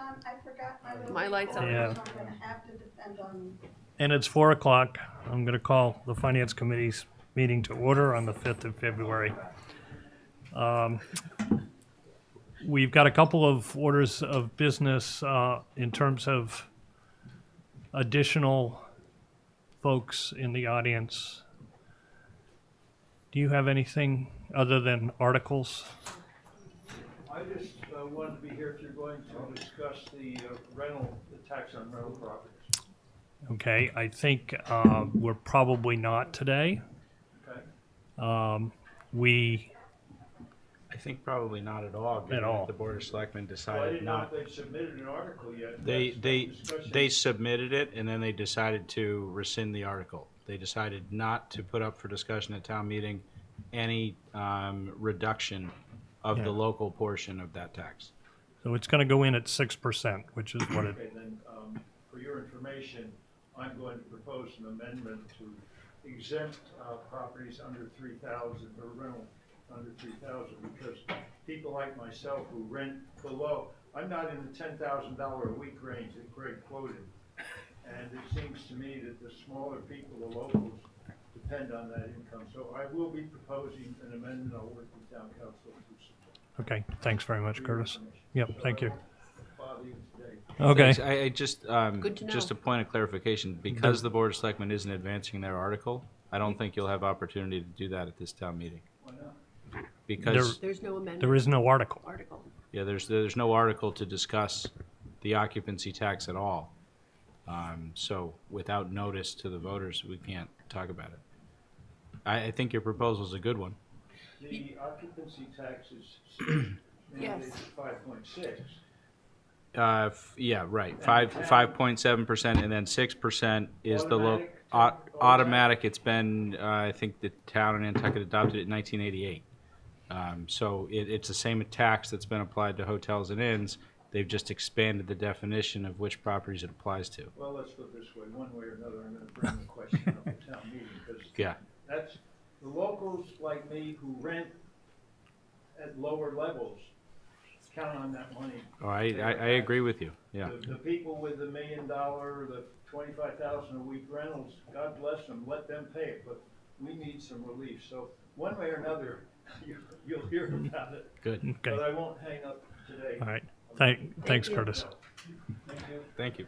on? I forgot my little. My light's on. recorder, Yeah. So I'm gonna have to depend on. And it's 4 o'clock. I'm going to call the Finance Committee's meeting to order on the 5th of February. We've got a couple of orders of business in terms of additional folks in the audience. Do you have anything other than articles? I just wanted to be here if you're going to discuss the tax on rental properties. Okay, I think we're probably not today. Okay. I think probably not at all. given At all. that The Board of Selectmen Well, I decided didn't know not. if they submitted an article yet. They That's they discussion. they submitted it and then they decided to rescind the article. They decided not to put up for discussion at town meeting any reduction of Yeah. the local portion of that tax. So it's going to go in at 6%, which is what it, Okay, then, for your information, I'm going to propose an amendment to exempt properties under 3,000 or rental under 3,000 because people like myself who rent below, I'm not in the $10,000 a week range that Greg quoted. And it seems to me that the smaller people, the locals, depend on that income. So I will be proposing an amendment. I'll work with town council to support. okay, thanks very much, for your Curtis. information. Yep, So thank I you. won't bother you today. Okay, Thanks. I just Good to just know. a point of clarification. Because the Board of Selectmen isn't advancing their article, I don't think you'll have opportunity to do that at this town meeting. Why not? Because There's no amendment. there is no article. Article. yeah, there's no article to discuss the occupancy tax at all. So without notice to the voters, we can't talk about it. I think your proposal is a good one. The occupancy tax is Yes. mandated 5.6. Yeah, right. 5.7%, and then 6% is the Automatic? automatic. It's been I think the town of Nantucket adopted it in 1988. So it's the same tax that's been applied to hotels and inns. They've just expanded the definition of which properties it applies to. Well, let's put it this way, one way or another, I'm gonna bring the question up at town meeting, because Yeah. that's, the locals like me who rent at lower levels count on that money. Oh, I agree with you. Yeah. The people with the $1 million, the 25,000 a week rentals, God bless them, let them pay it, but we need some relief. So one way or another, you'll hear about it, Good. but Okay, I won't hang up today. all right. Thanks, you. Curtis. Thank you. Thank you.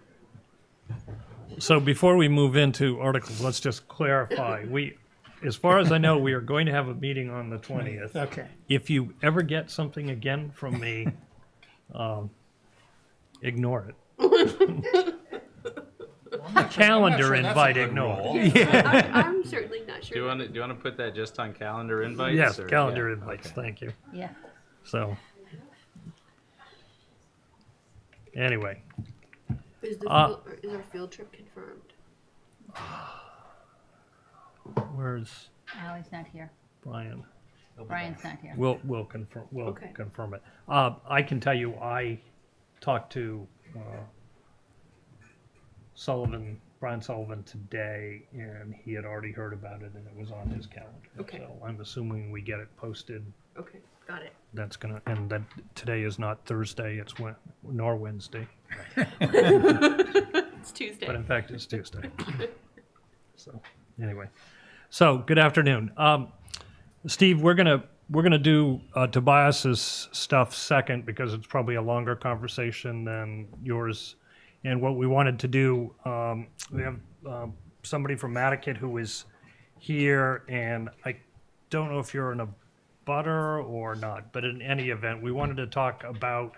So before we move into articles, let's just clarify. As far as I know, we are going to have a meeting on the 20th. Okay. If you ever get something again from me, ignore it. A calendar invite, ignore it. I'm certainly not Do you sure. want to put that just on calendar invites? Yes, or- calendar yeah, invites, okay. thank you. Yeah. So, anyway, Is our field trip confirmed? where's Ally's not here. Brian? Brian's not here. We'll confirm, Okay. confirm it. I can tell you, I talked to Brian Sullivan today, and he had already heard about it, and it was on his calendar. Okay. So I'm assuming we get it posted. Okay, got it. That's gonna, and that today is not Thursday, nor Wednesday, It's Tuesday. but in fact, it's Tuesday. So, anyway. So, good afternoon. Steve, we're gonna do Tobias's stuff second because it's probably a longer conversation than yours. And what we wanted to do, we have somebody from Nantucket who is here, and I don't know if you're in a butter or not, but in any event, we wanted to talk about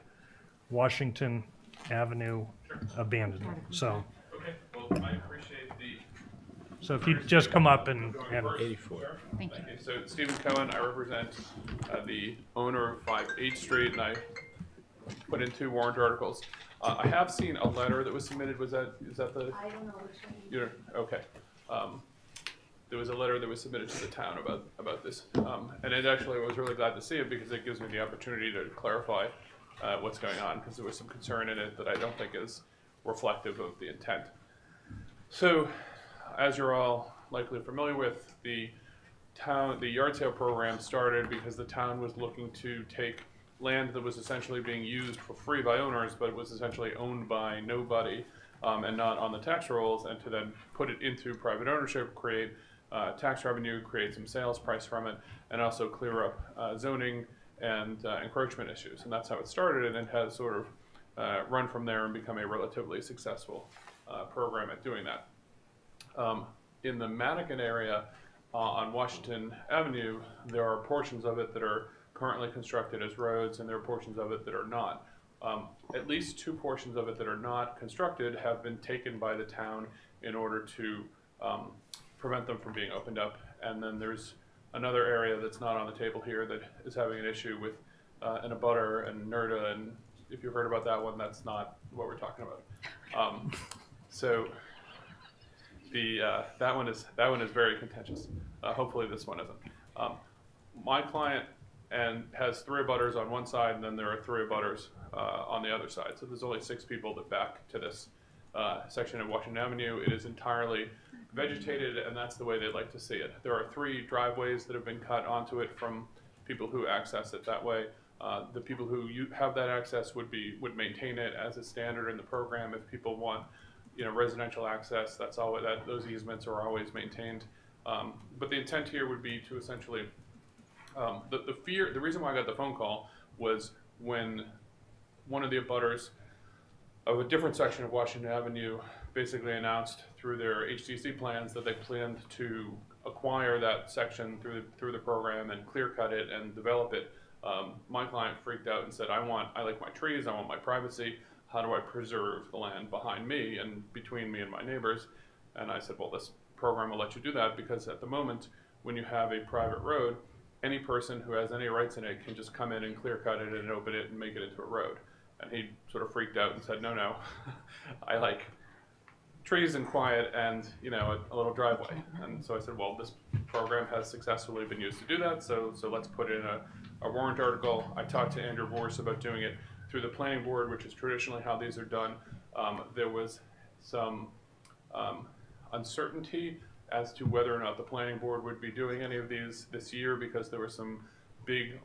Washington Avenue abandonment. So, Okay, well, I appreciate the. so if you just come up and 84. Thank you. So Stephen Cohen, I represent the owner of 5 8th Street, and I put in 2 warrant articles. I have seen a letter that was submitted. Is that the? I don't know which one. You're, okay. There was a letter that was submitted to the town about this, and it actually, I was really glad to see it because it gives me the opportunity to clarify what's going on, because there was some concern in it that I don't think is reflective of the intent. So, as you're all likely familiar with, the yard sale program started because the town was looking to take land that was essentially being used for free by owners, but was essentially owned by nobody and not on the tax rolls, and to then put it into private ownership, create tax revenue, create some sales price from it, and also clear up zoning and encroachment issues. And that's how it started, and it has sort of run from there and become a relatively successful program at doing that. In the Mannequin area on Washington Avenue, there are portions of it that are currently constructed as roads, and there are portions of it that are not. At least 2 portions of it that are not constructed have been taken by the town in order to prevent them from being opened up. And then there's another area that's not on the table here that is having an issue with an abutter and NERDA, and if you've heard about that one, that's not what we're talking about. So that one is very contentious. Hopefully this one isn't. My client has 3 abutters on one side, and then there are 3 abutters on the other side. So there's only 6 people that back to this section of Washington Avenue. It is entirely vegetated, and that's the way they'd like to see it. There are 3 driveways that have been cut onto it from people who access it that way. The people who have that access would maintain it as a standard in the program. If people want, residential access, those easements are always maintained. But the intent here would be to essentially, the reason why I got the phone call was when one of the abutters of a different section of Washington Avenue basically announced through their HTC plans that they planned to acquire that section through the program and clear cut it and develop it. My client freaked out and said, I like my trees, I want my privacy. How do I preserve the land behind me and between me and my neighbors? And I said, well, this program will let you do that, because at the moment, when you have a private road, any person who has any rights in it can just come in and clear cut it and open it and make it into a road. And he sort of freaked out and said, no, I like trees and quiet and, a little driveway. And so I said, well, this program has successfully been used to do that, so let's put in a warrant article. I talked to Andrew Vorse about doing it through the planning board, which is traditionally how these are done. There was some uncertainty as to whether or not the planning board would be doing any of these this year, because there were some big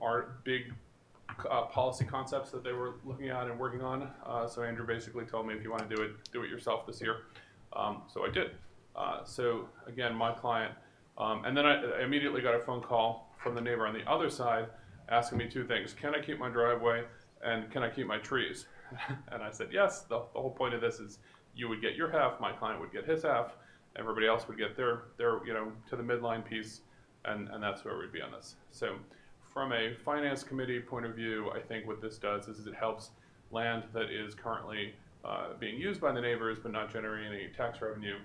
policy concepts that they were looking at and working on. So Andrew basically told me, if you want to do it yourself this year. So I did. So again, my client, and then I immediately got a phone call from the neighbor on the other side asking me 2 things. Can I keep my driveway, and can I keep my trees? And I said, yes. The whole point of this is you would get your half, my client would get his half, everybody else would get their to the midline piece, and that's where we'd be on this. So from a finance committee point of view, I think what this does is it helps land that is currently being used by the neighbors but not generating any tax revenue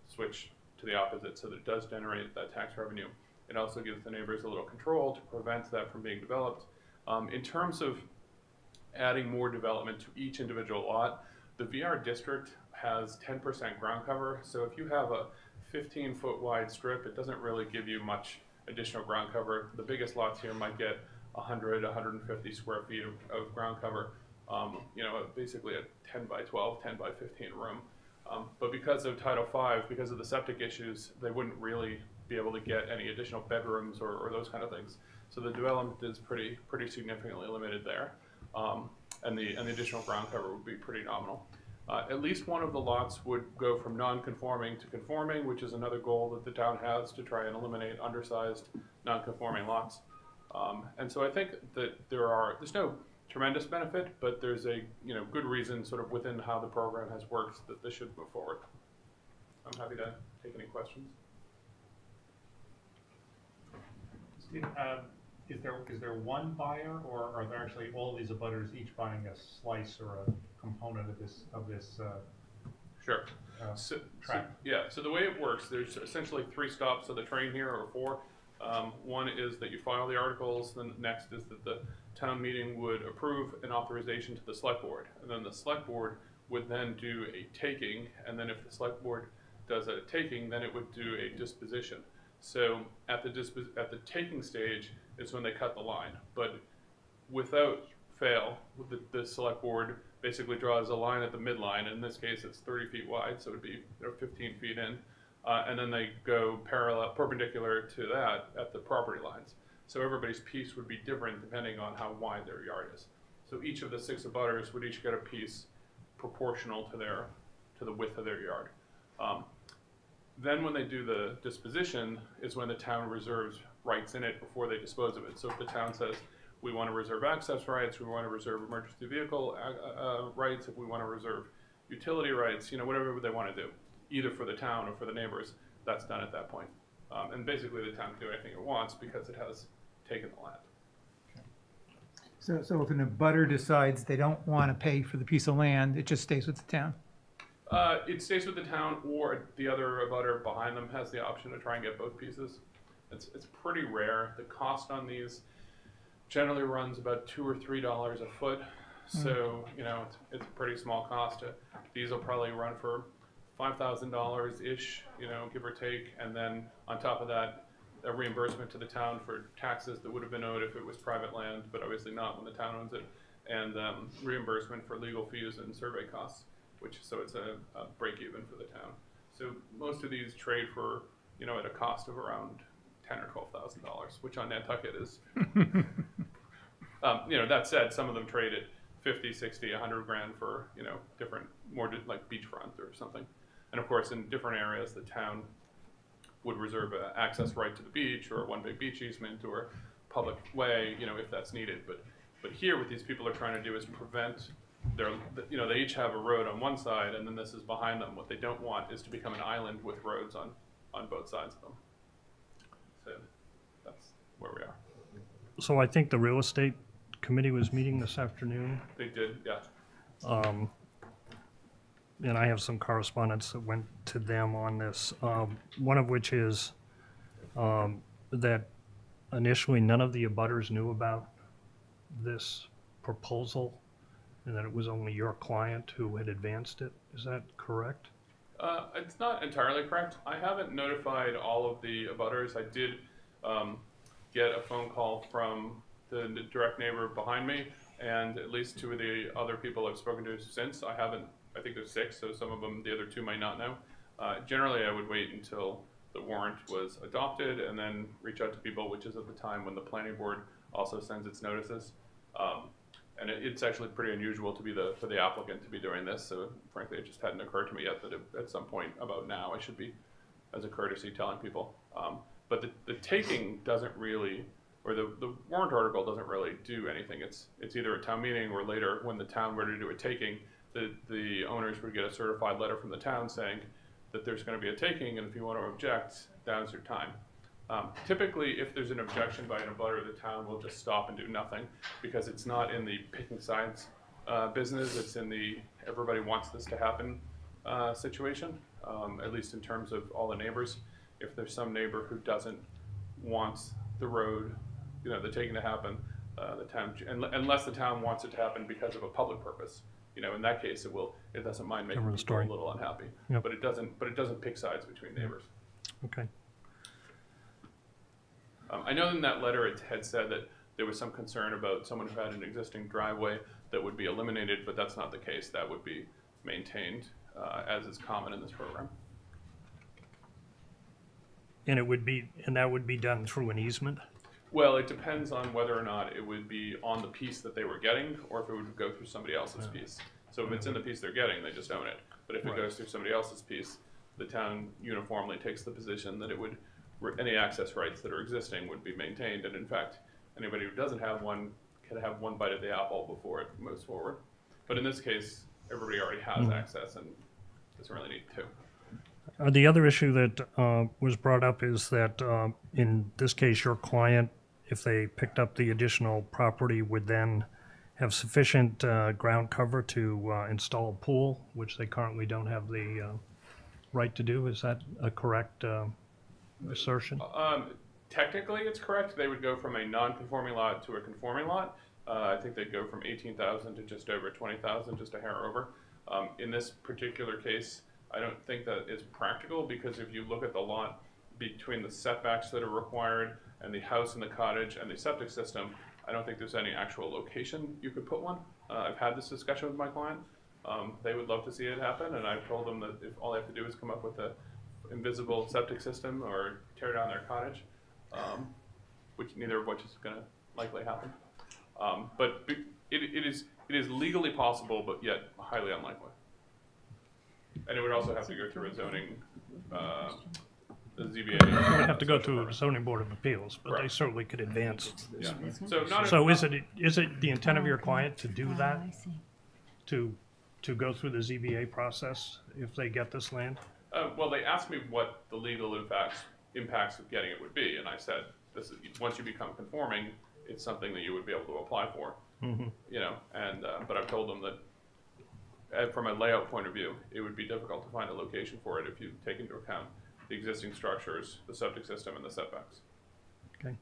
switch to the opposite, so that it does generate that tax revenue. It also gives the neighbors a little control to prevent that from being developed. In terms of adding more development to each individual lot, the VR district has 10% ground cover, so if you have a 15-foot wide strip, it doesn't really give you much additional ground cover. The biggest lots here might get 100, 150 square feet of ground cover, basically a 10 by 12, 10 by 15 room. But because of Title V, because of the septic issues, they wouldn't really be able to get any additional bedrooms or those kind of things. So the development is pretty significantly limited there. And the additional ground cover would be pretty nominal. At least one of the lots would go from non-conforming to conforming, which is another goal that the town has, to try and eliminate undersized non-conforming lots. And so I think that there's no tremendous benefit, but there's a good reason sort of within how the program has worked that this should move forward. I'm happy to take any questions. Steve, is there one buyer, or are there actually all of these abutters each buying a slice or a component of this Sure. track? So the way it works, there's essentially 3 stops of the train here, or 4. One is that you file the articles, then next is that the town meeting would approve an authorization to the select board, and then the select board would then do a taking, and then if the select board does a taking, then it would do a disposition. So at the taking stage is when they cut the line, but without fail, the select board basically draws a line at the midline. In this case, it's 30 feet wide, so it would be 15 feet in, and then they go perpendicular to that at the property lines. So everybody's piece would be different depending on how wide their yard is. So each of the 6 abutters would each get a piece proportional to the width of their yard. Then when they do the disposition is when the town reserves rights in it before they dispose of it. So if the town says, we want to reserve access rights, we want to reserve emergency vehicle rights, if we want to reserve utility rights, whatever they want to do, either for the town or for the neighbors, that's done at that point. And basically the town can do anything it wants because it has taken the land. So if an abutter decides they don't want to pay for the piece of land, it just stays with the town? It stays with the town, or the other abutter behind them has the option to try and get both pieces. It's pretty rare. The cost on these generally runs about $2 or $3 a foot. So, it's a pretty small cost. These will probably run for $5,000-ish, give or take. And then on top of that, a reimbursement to the town for taxes that would have been owed if it was private land, but obviously not when the town owns it. And reimbursement for legal fees and survey costs, so it's a break even for the town. So most of these trade for, at a cost of around $10,000 or $12,000, which on Nantucket is, that said, some of them trade at 50, 60, 100 grand for, different, more like beachfront or something. And of course, in different areas, the town would reserve an access right to the beach or one big beach easement or public way, if that's needed. But here, what these people are trying to do is prevent they each have a road on one side, and then this is behind them. What they don't want is to become an island with roads on both sides of them. So that's where we are. So I think the real estate committee was meeting this afternoon. They did, yeah. And I have some correspondence that went to them on this. One of which is that initially none of the abutters knew about this proposal, and that it was only your client who had advanced it. Is that correct? It's not entirely correct. I haven't notified all of the abutters. I did get a phone call from the direct neighbor behind me, and at least 2 of the other people I've spoken to since. I think there's 6, so some of them, the other 2 might not know. Generally, I would wait until the warrant was adopted and then reach out to people, which is at the time when the planning board also sends its notices. And it's actually pretty unusual for the applicant to be doing this. So frankly, it just hadn't occurred to me yet that at some point about now I should be, as a courtesy, telling people. But the taking doesn't really, or the warrant article doesn't really do anything. It's either a town meeting or later when the town were to do a taking, the owners would get a certified letter from the town saying that there's going to be a taking, and if you want to object, now's your time. Typically, if there's an objection by an abutter, the town will just stop and do nothing, because it's not in the picking sides business, it's in the everybody wants this to happen situation, at least in terms of all the neighbors. If there's some neighbor who doesn't want the road, the taking to happen, the town, unless the town wants it to happen because of a public purpose, in that case it doesn't mind making people a little unhappy. Yep. But it doesn't pick sides between neighbors. Okay. I know in that letter it had said that there was some concern about someone who had an existing driveway that would be eliminated, but that's not the case. That would be maintained as is common in this program. And that would be done through an easement? Well, it depends on whether or not it would be on the piece that they were getting, or if it would go through somebody else's piece. So if it's in the piece they're getting, they just own it. But if it goes through somebody else's piece, the town uniformly takes the position that any access rights that are existing would be maintained. And in fact, anybody who doesn't have one can have one bite of the apple before it moves forward. But in this case, everybody already has access and doesn't really need to. The other issue that was brought up is that in this case, your client, if they picked up the additional property, would then have sufficient ground cover to install a pool, which they currently don't have the right to do. Is that a correct assertion? Technically, it's correct. They would go from a non-conforming lot to a conforming lot. I think they'd go from 18,000 to just over 20,000, just a hair over. In this particular case, I don't think that is practical, because if you look at the lot between the setbacks that are required and the house and the cottage and the septic system, I don't think there's any actual location you could put one. I've had this discussion with my client. They would love to see it happen, and I've told them that if all they have to do is come up with a invisible septic system or tear down their cottage. neither of which is going to likely happen. But it is legally possible, but yet highly unlikely. And it would also have to go through a zoning, the ZBA. It would have to go to the zoning board of appeals, but they Right. certainly could advance. Yeah. So not. So is it the intent of your client to do Oh, that, I see. to go through the ZBA process if they get this land? Well, they asked me what the legal impacts of getting it would be, and I said, this is, once you become conforming, it's something that you would be able to apply for. Mm-hmm. You know, and but I've told them that from a layout point of view, it would be difficult to find a location for it if you take into account the existing structures, the septic system, and the setbacks. Okay.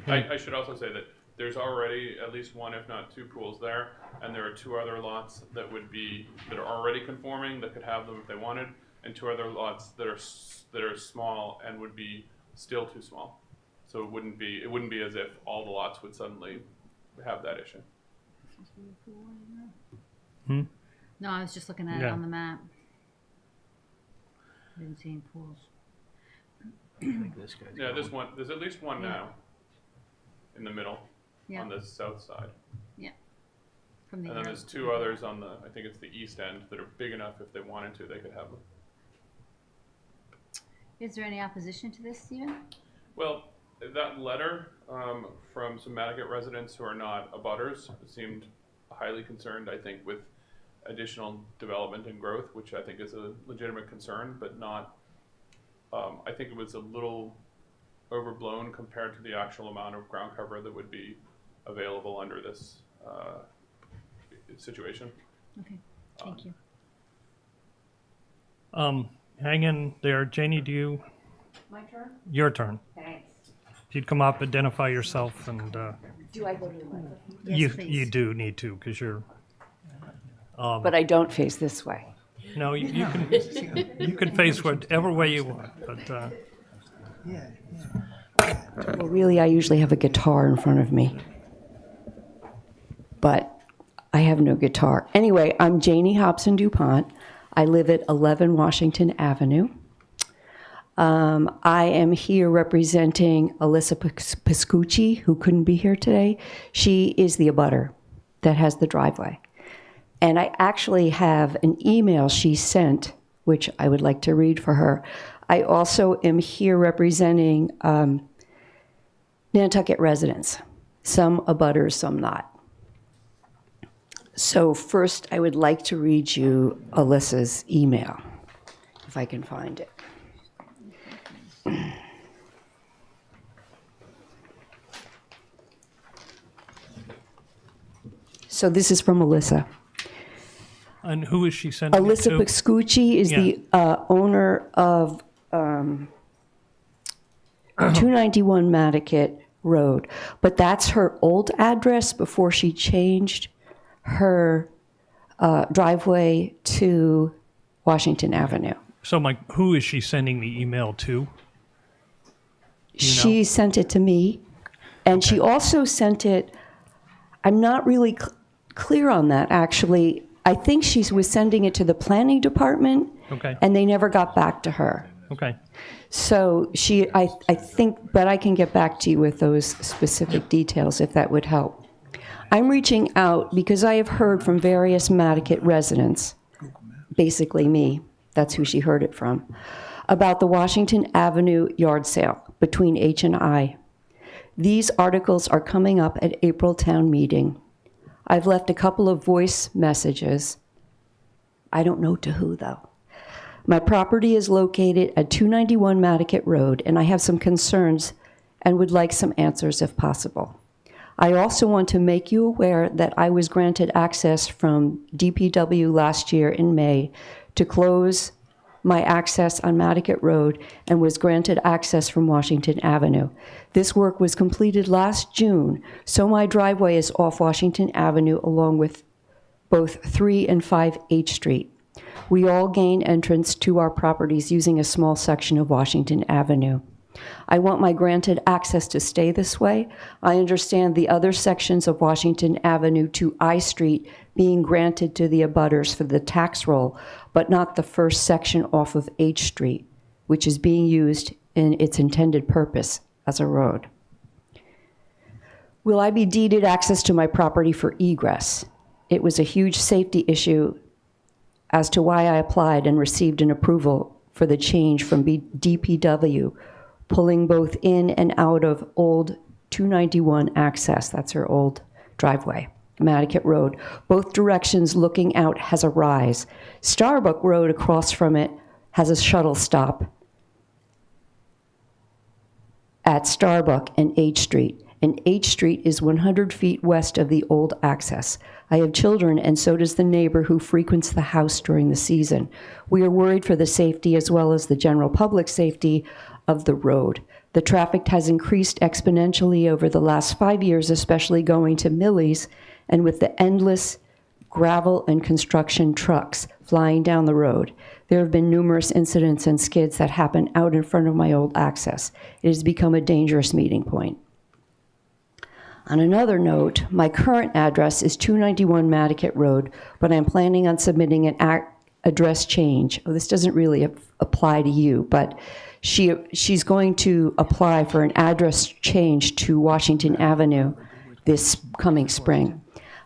I should also say that there's already at least one, if not two pools there, and there are two other lots that are already conforming that could have them if they wanted, and two other lots that are small and would be still too small. So it wouldn't be as if all the lots would suddenly have that issue. Hmm? No, I was just looking at it Yeah. on the map. Didn't see any pools. This guy's Yeah, going. there's at least one now in the middle Yeah. on the south side. From the And then air. there's two others on I think it's the east end that are big enough if they wanted to, they could have them. Is there any opposition to this, Stephen? Well, that letter from some Nantucket residents who are not abutters seemed highly concerned, I think, with additional development and growth, which I think is a legitimate concern, but not, I think it was a little overblown compared to the actual amount of ground cover that would be available under this situation. Okay, thank you. Hang in there, Janie, My turn? your turn. Thanks. If you'd come up, identify yourself, and Do I go to the microphone? Yes, you please. do need to, because you're, But I don't face this way. no, you can face whatever way you want, but, Yeah, Well, really, I usually have a guitar in front of me. But I have no guitar. Anyway, I'm Janie Hobson DuPont. I live at 11 Washington Avenue. I am here representing Alyssa Piscucci, who couldn't be here today. She is the abutter that has the driveway. And I actually have an email she sent, which I would like to read for her. I also am here representing Nantucket residents, some abutters, some not. So first, I would like to read you Alyssa's email, if I can find it. So this is from Alyssa. and who is she sending it Alyssa to? Piscucci is the owner of 291 Nantucket Road, but that's her old address before she changed her driveway to Washington Avenue. So, Mike, who is she sending the email to? She sent it to me, and she also sent it, I'm not really clear on that, actually. I think she was sending it to the planning department, Okay, and they never got back to her. okay. So I think, but I can get back to you with those specific details if that would help. I'm reaching out because I have heard from various Nantucket residents, basically me, that's who she heard it from, about the Washington Avenue yard sale between H and I. These articles are coming up at April town meeting. I've left a couple of voice messages. I don't know to who, though. My property is located at 291 Nantucket Road, and I have some concerns and would like some answers if possible. I also want to make you aware that I was granted access from DPW last year in May to close my access on Nantucket Road and was granted access from Washington Avenue. This work was completed last June, so my driveway is off Washington Avenue along with both 3 and 5 H Street. We all gain entrance to our properties using a small section of Washington Avenue. I want my granted access to stay this way. I understand the other sections of Washington Avenue to I Street being granted to the abutters for the tax roll, but not the first section off of H Street, which is being used in its intended purpose as a road. Will I be deeded access to my property for egress? It was a huge safety issue as to why I applied and received an approval for the change from DPW, pulling both in and out of old 291 access, that's her old driveway, Nantucket Road. Both directions looking out has a rise. Starbuck Road across from it has a shuttle stop at Starbuck and H Street. And H Street is 100 feet west of the old access. I have children, and so does the neighbor who frequents the house during the season. We are worried for the safety as well as the general public safety of the road. The traffic has increased exponentially over the last 5 years, especially going to Millie's, and with the endless gravel and construction trucks flying down the road. There have been numerous incidents and skids that happen out in front of my old access. It has become a dangerous meeting point. On another note, my current address is 291 Nantucket Road, but I'm planning on submitting an address change. Oh, this doesn't really apply to you, but she's going to apply for an address change to Washington Avenue this coming spring.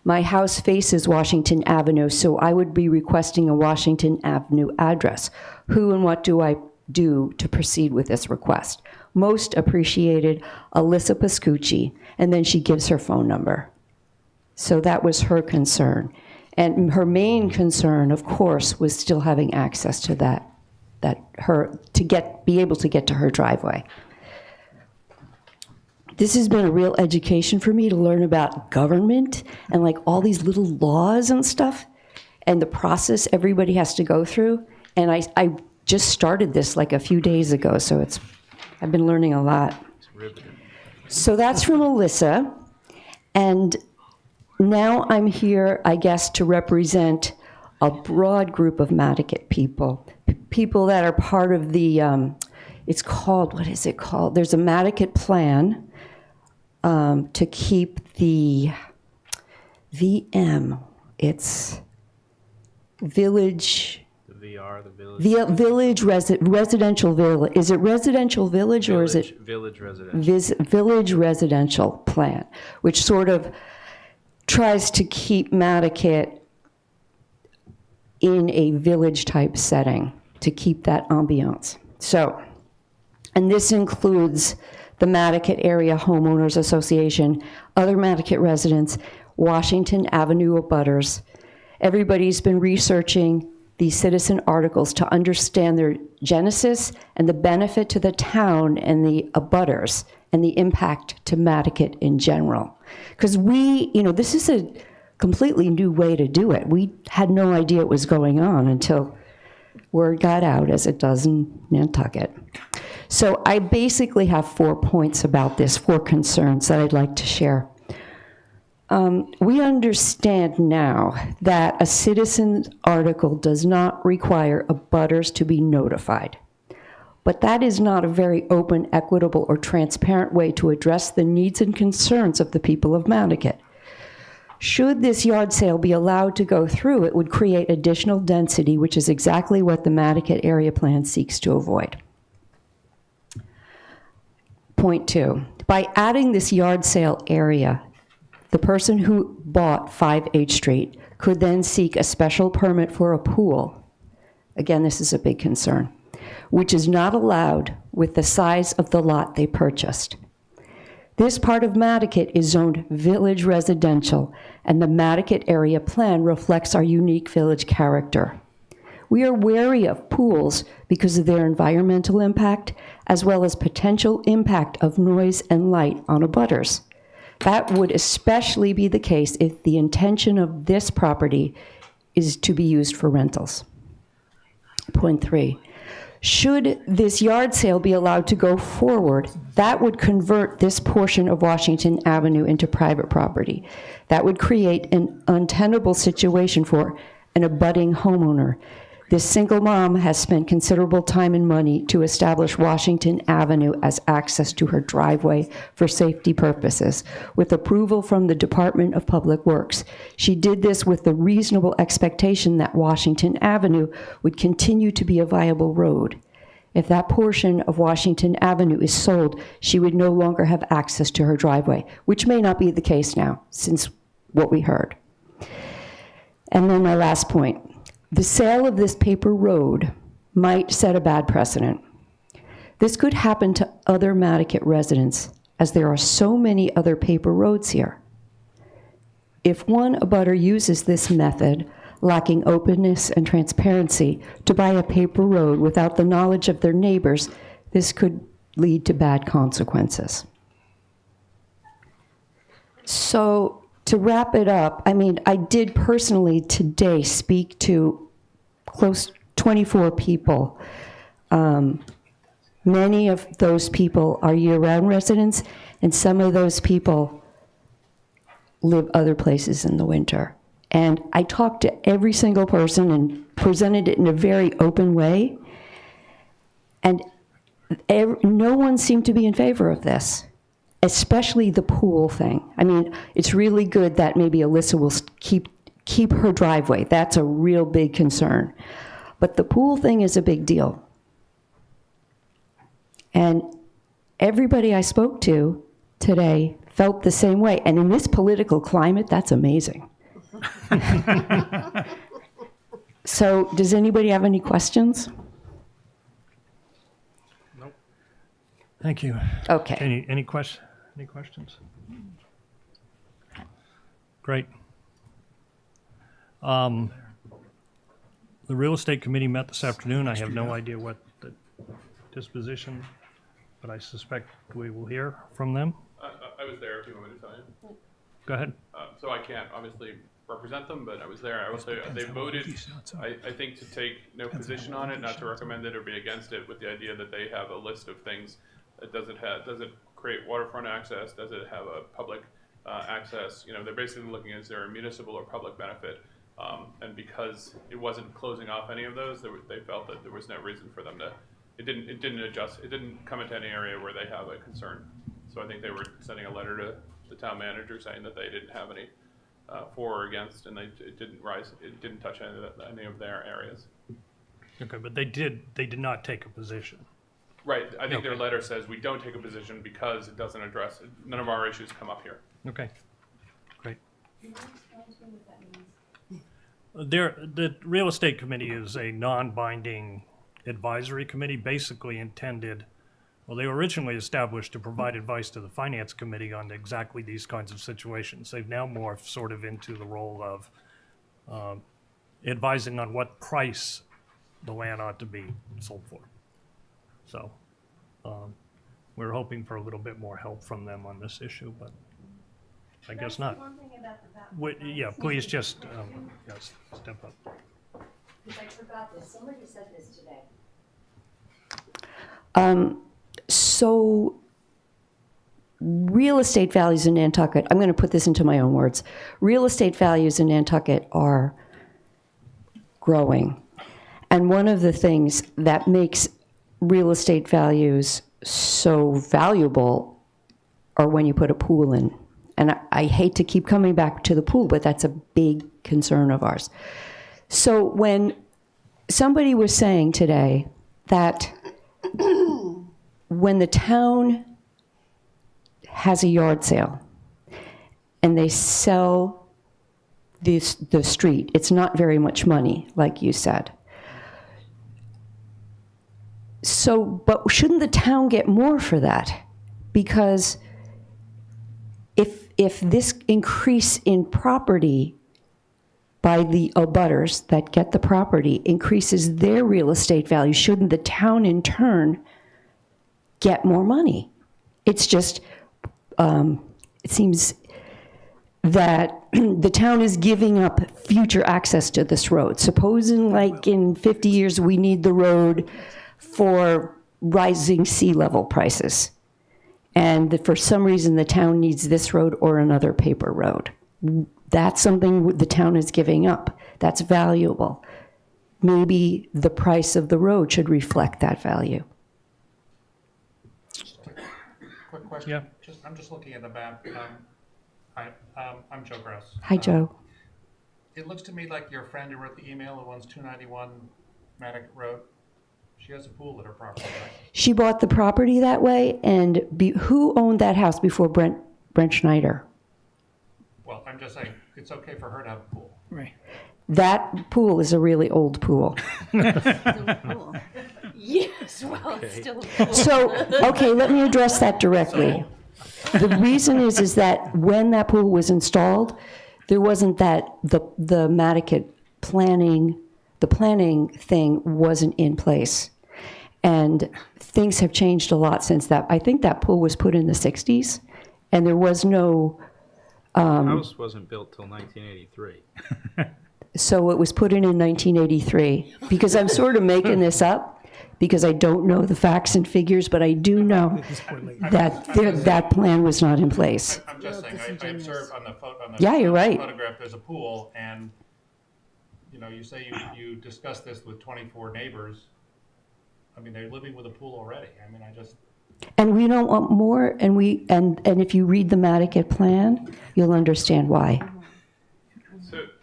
My house faces Washington Avenue, so I would be requesting a Washington Avenue address. Who and what do I do to proceed with this request? Most appreciated, Alyssa Pascucci, and then she gives her phone number. So that was her concern. And her main concern, of course, was still having access to be able to get to her driveway. This has been a real education for me to learn about government and like all these little laws and stuff and the process everybody has to go through. And I just started this like a few days ago, so I've been learning a lot. So that's from Alyssa. And now I'm here, I guess, to represent a broad group of Nantucket people that are part of the, it's called, what is it called? There's a Nantucket plan to keep the VM, it's village. The VR, the village. Village residential village. Is it residential village or is it? Village residential. Village residential plan, which sort of tries to keep Nantucket in a village-type setting, to keep that ambiance. So, and this includes the Nantucket Area Homeowners Association, other Nantucket residents, Washington Avenue abutters. Everybody's been researching these citizen articles to understand their genesis and the benefit to the town and the abutters and the impact to Nantucket in general. Because this is a completely new way to do it. We had no idea what was going on until word got out, as it does in Nantucket. So I basically have 4 points about this, 4 concerns that I'd like to share. We understand now that a citizen's article does not require abutters to be notified. But that is not a very open, equitable, or transparent way to address the needs and concerns of the people of Nantucket. Should this yard sale be allowed to go through, it would create additional density, which is exactly what the Nantucket Area Plan seeks to avoid. Point 2, by adding this yard sale area, the person who bought 5 H Street could then seek a special permit for a pool. Again, this is a big concern, which is not allowed with the size of the lot they purchased. This part of Nantucket is zoned village residential, and the Nantucket Area Plan reflects our unique village character. We are wary of pools because of their environmental impact, as well as potential impact of noise and light on abutters. That would especially be the case if the intention of this property is to be used for rentals. Point 3, should this yard sale be allowed to go forward, that would convert this portion of Washington Avenue into private property. That would create an untenable situation for an abutting homeowner. This single mom has spent considerable time and money to establish Washington Avenue as access to her driveway for safety purposes, with approval from the Department of Public Works. She did this with the reasonable expectation that Washington Avenue would continue to be a viable road. If that portion of Washington Avenue is sold, she would no longer have access to her driveway, which may not be the case now, since what we heard. And then my last point. The sale of this paper road might set a bad precedent. This could happen to other Nantucket residents, as there are so many other paper roads here. If one abutter uses this method, lacking openness and transparency, to buy a paper road without the knowledge of their neighbors, this could lead to bad consequences. So, to wrap it up, I mean, I did personally today speak to close 24 people. Many of those people are year-round residents, and some of those people live other places in the winter. And I talked to every single person and presented it in a very open way, and no one seemed to be in favor of this. Especially the pool thing. I mean, it's really good that maybe Alyssa will keep her driveway. That's a real big concern. But the pool thing is a big deal. And everybody I spoke to today felt the same way. And in this political climate, that's amazing. So, does anybody have any questions? Thank you. Okay. Any questions? Any questions? Great. The real estate committee met this afternoon. I have no idea what the disposition, but I suspect we will hear from them. I was there, if you want me to tell you. Go ahead. So I can't obviously represent them, but I was there. I will say they voted, I think, to take no position on it, not to recommend it or be against it, with the idea that they have a list of things that does it create waterfront access, does it have a public access? You know, they're basically looking at is there a municipal or public benefit, and because it wasn't closing off any of those, they felt that there was no reason for them to. It didn't come into any area where they have a concern. So I think they were sending a letter to the town manager saying that they didn't have any for or against, and it didn't touch any of their areas. Okay, but they did not take a position. Right. I think their letter says we don't take a position because it doesn't address it. None of our issues come up here. Okay, great. The real estate committee is a non-binding advisory committee, basically intended. Well, they were originally established to provide advice to the finance committee on exactly these kinds of situations. They've now morphed sort of into the role of advising on what price the land ought to be sold for. So we're hoping for a little bit more help from them on this issue, but I guess not. Yeah, please just yes, step up. Because I forgot this. Somebody said this today. So real estate values in Nantucket, I'm going to put this into my own words. Real estate values in Nantucket are growing. And one of the things that makes real estate values so valuable are when you put a pool in. And I hate to keep coming back to the pool, but that's a big concern of ours. So when somebody was saying today that when the town has a yard sale and they sell the street, it's not very much money, like you said. So, but shouldn't the town get more for that? Because if this increase in property by the abutters that get the property increases their real estate value, shouldn't the town in turn get more money? It's just, it seems that the town is giving up future access to this road. Supposing like in 50 years we need the road for rising sea level prices. And that for some reason the town needs this road or another paper road. That's something the town is giving up. That's valuable. maybe the price of the road should reflect that value. Quick question. Yeah. I'm just looking at the map. Hi, I'm Joe Gross. Hi, Joe. It looks to me like your friend who wrote the email who owns 291 Nantucket Road, she has a pool at her property, right? She bought the property that way, and who owned that house before Brent Schneider? Well, I'm just saying, it's okay for her to have a pool. Right. That pool is a really old pool. Still a pool. Yes, well, it's still a pool. So, okay, let me address that directly. The reason is that when that pool was installed, there wasn't the Nantucket planning, the planning thing wasn't in place. And things have changed a lot since that. I think that pool was put in the 60s, and there was no, The house wasn't built till 1983. so it was put in 1983. Because I'm sort of making this up, because I don't know the facts and figures, but I do know that that plan was not in place. I'm just saying, I observed on the Yeah, you're right. photograph, there's a pool, and, you know, you say you discussed this with 24 neighbors. I mean, they're living with a pool already. I mean, I just, And we don't want more, and if you read the Nantucket plan, you'll understand why.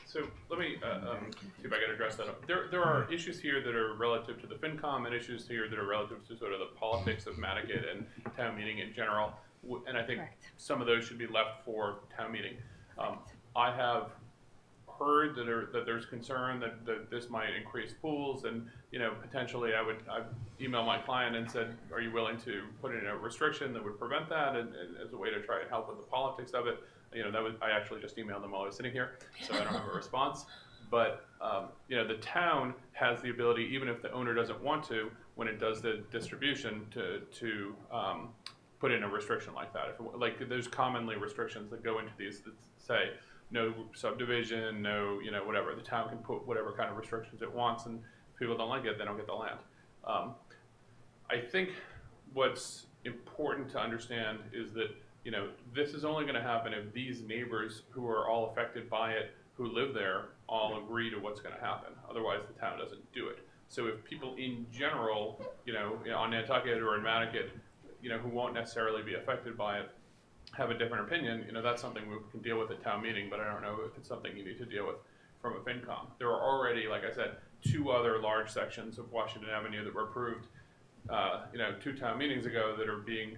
So let me see if I can address that. There are issues here that are relative to the FinCom and issues here that are relative to sort of the politics of Nantucket and town meeting in general. And I think Correct. some of those should be left for town meeting. I have heard that there's concern that this might increase pools, and potentially I've emailed my client and said, are you willing to put in a restriction that would prevent that, and as a way to try and help with the politics of it. I actually just emailed them while I was sitting here, so I don't have a response. But the town has the ability, even if the owner doesn't want to, when it does the distribution, to put in a restriction like that. Like there's commonly restrictions that go into these that say no subdivision, no whatever. The town can put whatever kind of restrictions it wants, and if people don't like it, they don't get the land. I think what's important to understand is that this is only going to happen if these neighbors who are all affected by it, who live there, all agree to what's going to happen. Otherwise, the town doesn't do it. So if people in general, on Nantucket or in Nantucket, who won't necessarily be affected by it, have a different opinion, that's something we can deal with at town meeting, but I don't know if it's something you need to deal with from a FinCom. There are already, like I said, 2 other large sections of Washington Avenue that were approved, 2 town meetings ago that are being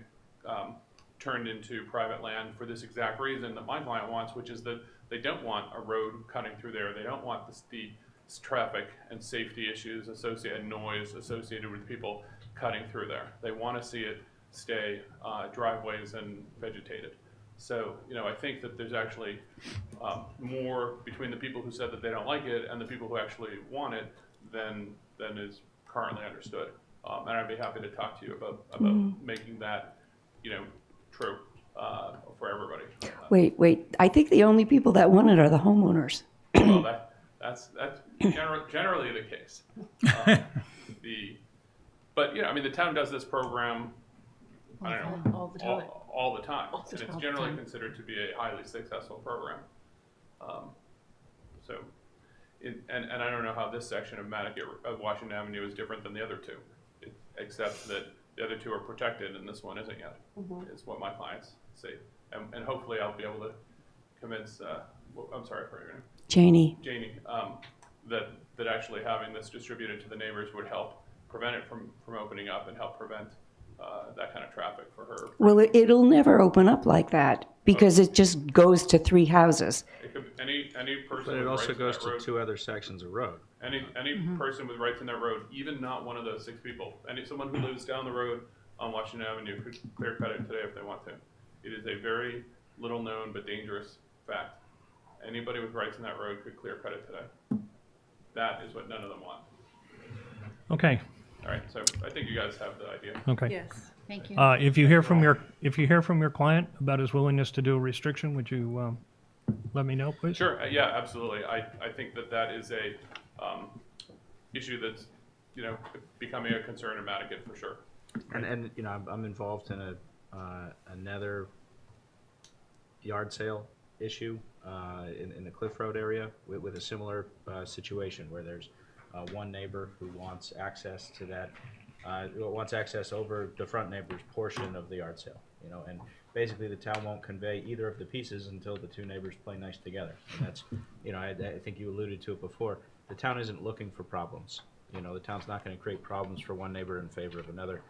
turned into private land for this exact reason that my client wants, which is that they don't want a road cutting through there. They don't want the traffic and safety issues associated, noise associated with people cutting through there. They want to see it stay driveways and vegetated. So, I think that there's actually more between the people who said that they don't like it and the people who actually want it than is currently understood. And I'd be happy to talk to you about making that, true for everybody. Wait, I think the only people that want it are the homeowners. Well, that's generally the case. But the town does this program, I don't know, All the time. all the time, All the and it's time. generally considered to be a highly successful program. And I don't know how this section of Washington Avenue is different than the other 2, except that the other 2 are protected and this one isn't yet, is what my clients say. And hopefully I'll be able to convince, I'm sorry for your name. Janie. Janie, that actually having this distributed to the neighbors would help prevent it from opening up and help prevent that kind of traffic for her. Well, it'll never open up like that because it just goes to 3 houses. It could, any person But with it also rights in goes that to road, 2 other sections of road. any person with rights in that road, even not one of those 6 people, someone who lives down the road on Washington Avenue could clear cut it today if they want to. It is a very little known but dangerous fact. Anybody with rights in that road could clear cut it today. That is what none of them want. Okay, All right, so I think you guys have the idea. okay. Yes. Thank you. If you hear from your client about his willingness to do a restriction, would you let me know, please? Sure, yeah, absolutely. I think that is a issue that's, becoming a concern in Nantucket for sure. And I'm involved in another yard sale issue in the Cliff Road area with a similar situation where there's one neighbor who wants access to that, wants access over the front neighbor's portion of the yard sale, you know, and basically the town won't convey either of the pieces until the two neighbors play nice together. And that's, you know, I think you alluded to it before, the town isn't looking for problems. You know, the town's not gonna create problems for one neighbor in favor of another.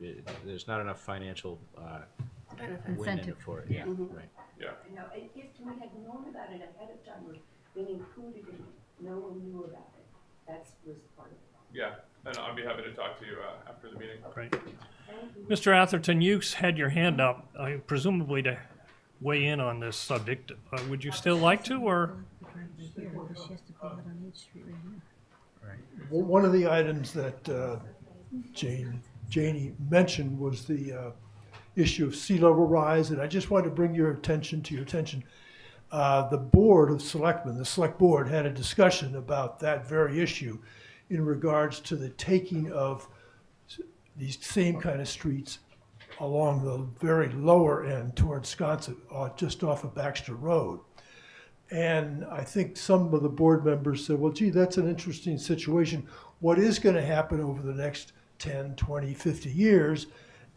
There's not enough financial, win in Incentive. it for it, yeah, right. Yeah. No, if we had known about it ahead of time, or been included in it, no one knew about it. That was part of it. Yeah, and I'd be happy to talk to you after the meeting. Great. Mr. Atherton, you had your hand up, presumably to weigh in on this subject. Would you still like to, or? Here, because she has to pull it on H Street right here. Well, one of the items that Janie mentioned was the issue of sea level rise, and I just wanted to bring to your attention. The Board of Selectmen, the Select Board, had a discussion about that very issue in regards to the taking of these same kind of streets along the very lower end towards Wisconsin, just off of Baxter Road. And I think some of the board members said, well, gee, that's an interesting situation. What is going to happen over the next 10, 20, 50 years?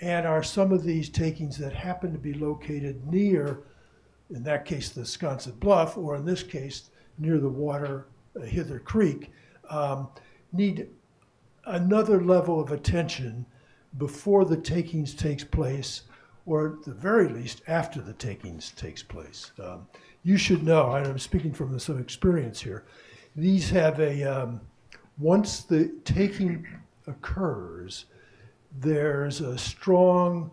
And are some of these takings that happen to be located near, in that case, the Wisconsin Bluff, or in this case, near the water, Hither Creek, need another level of attention before the takings takes place, or at the very least, after the takings takes place. You should know, and I'm speaking from some experience here, these have once the taking occurs, there's a strong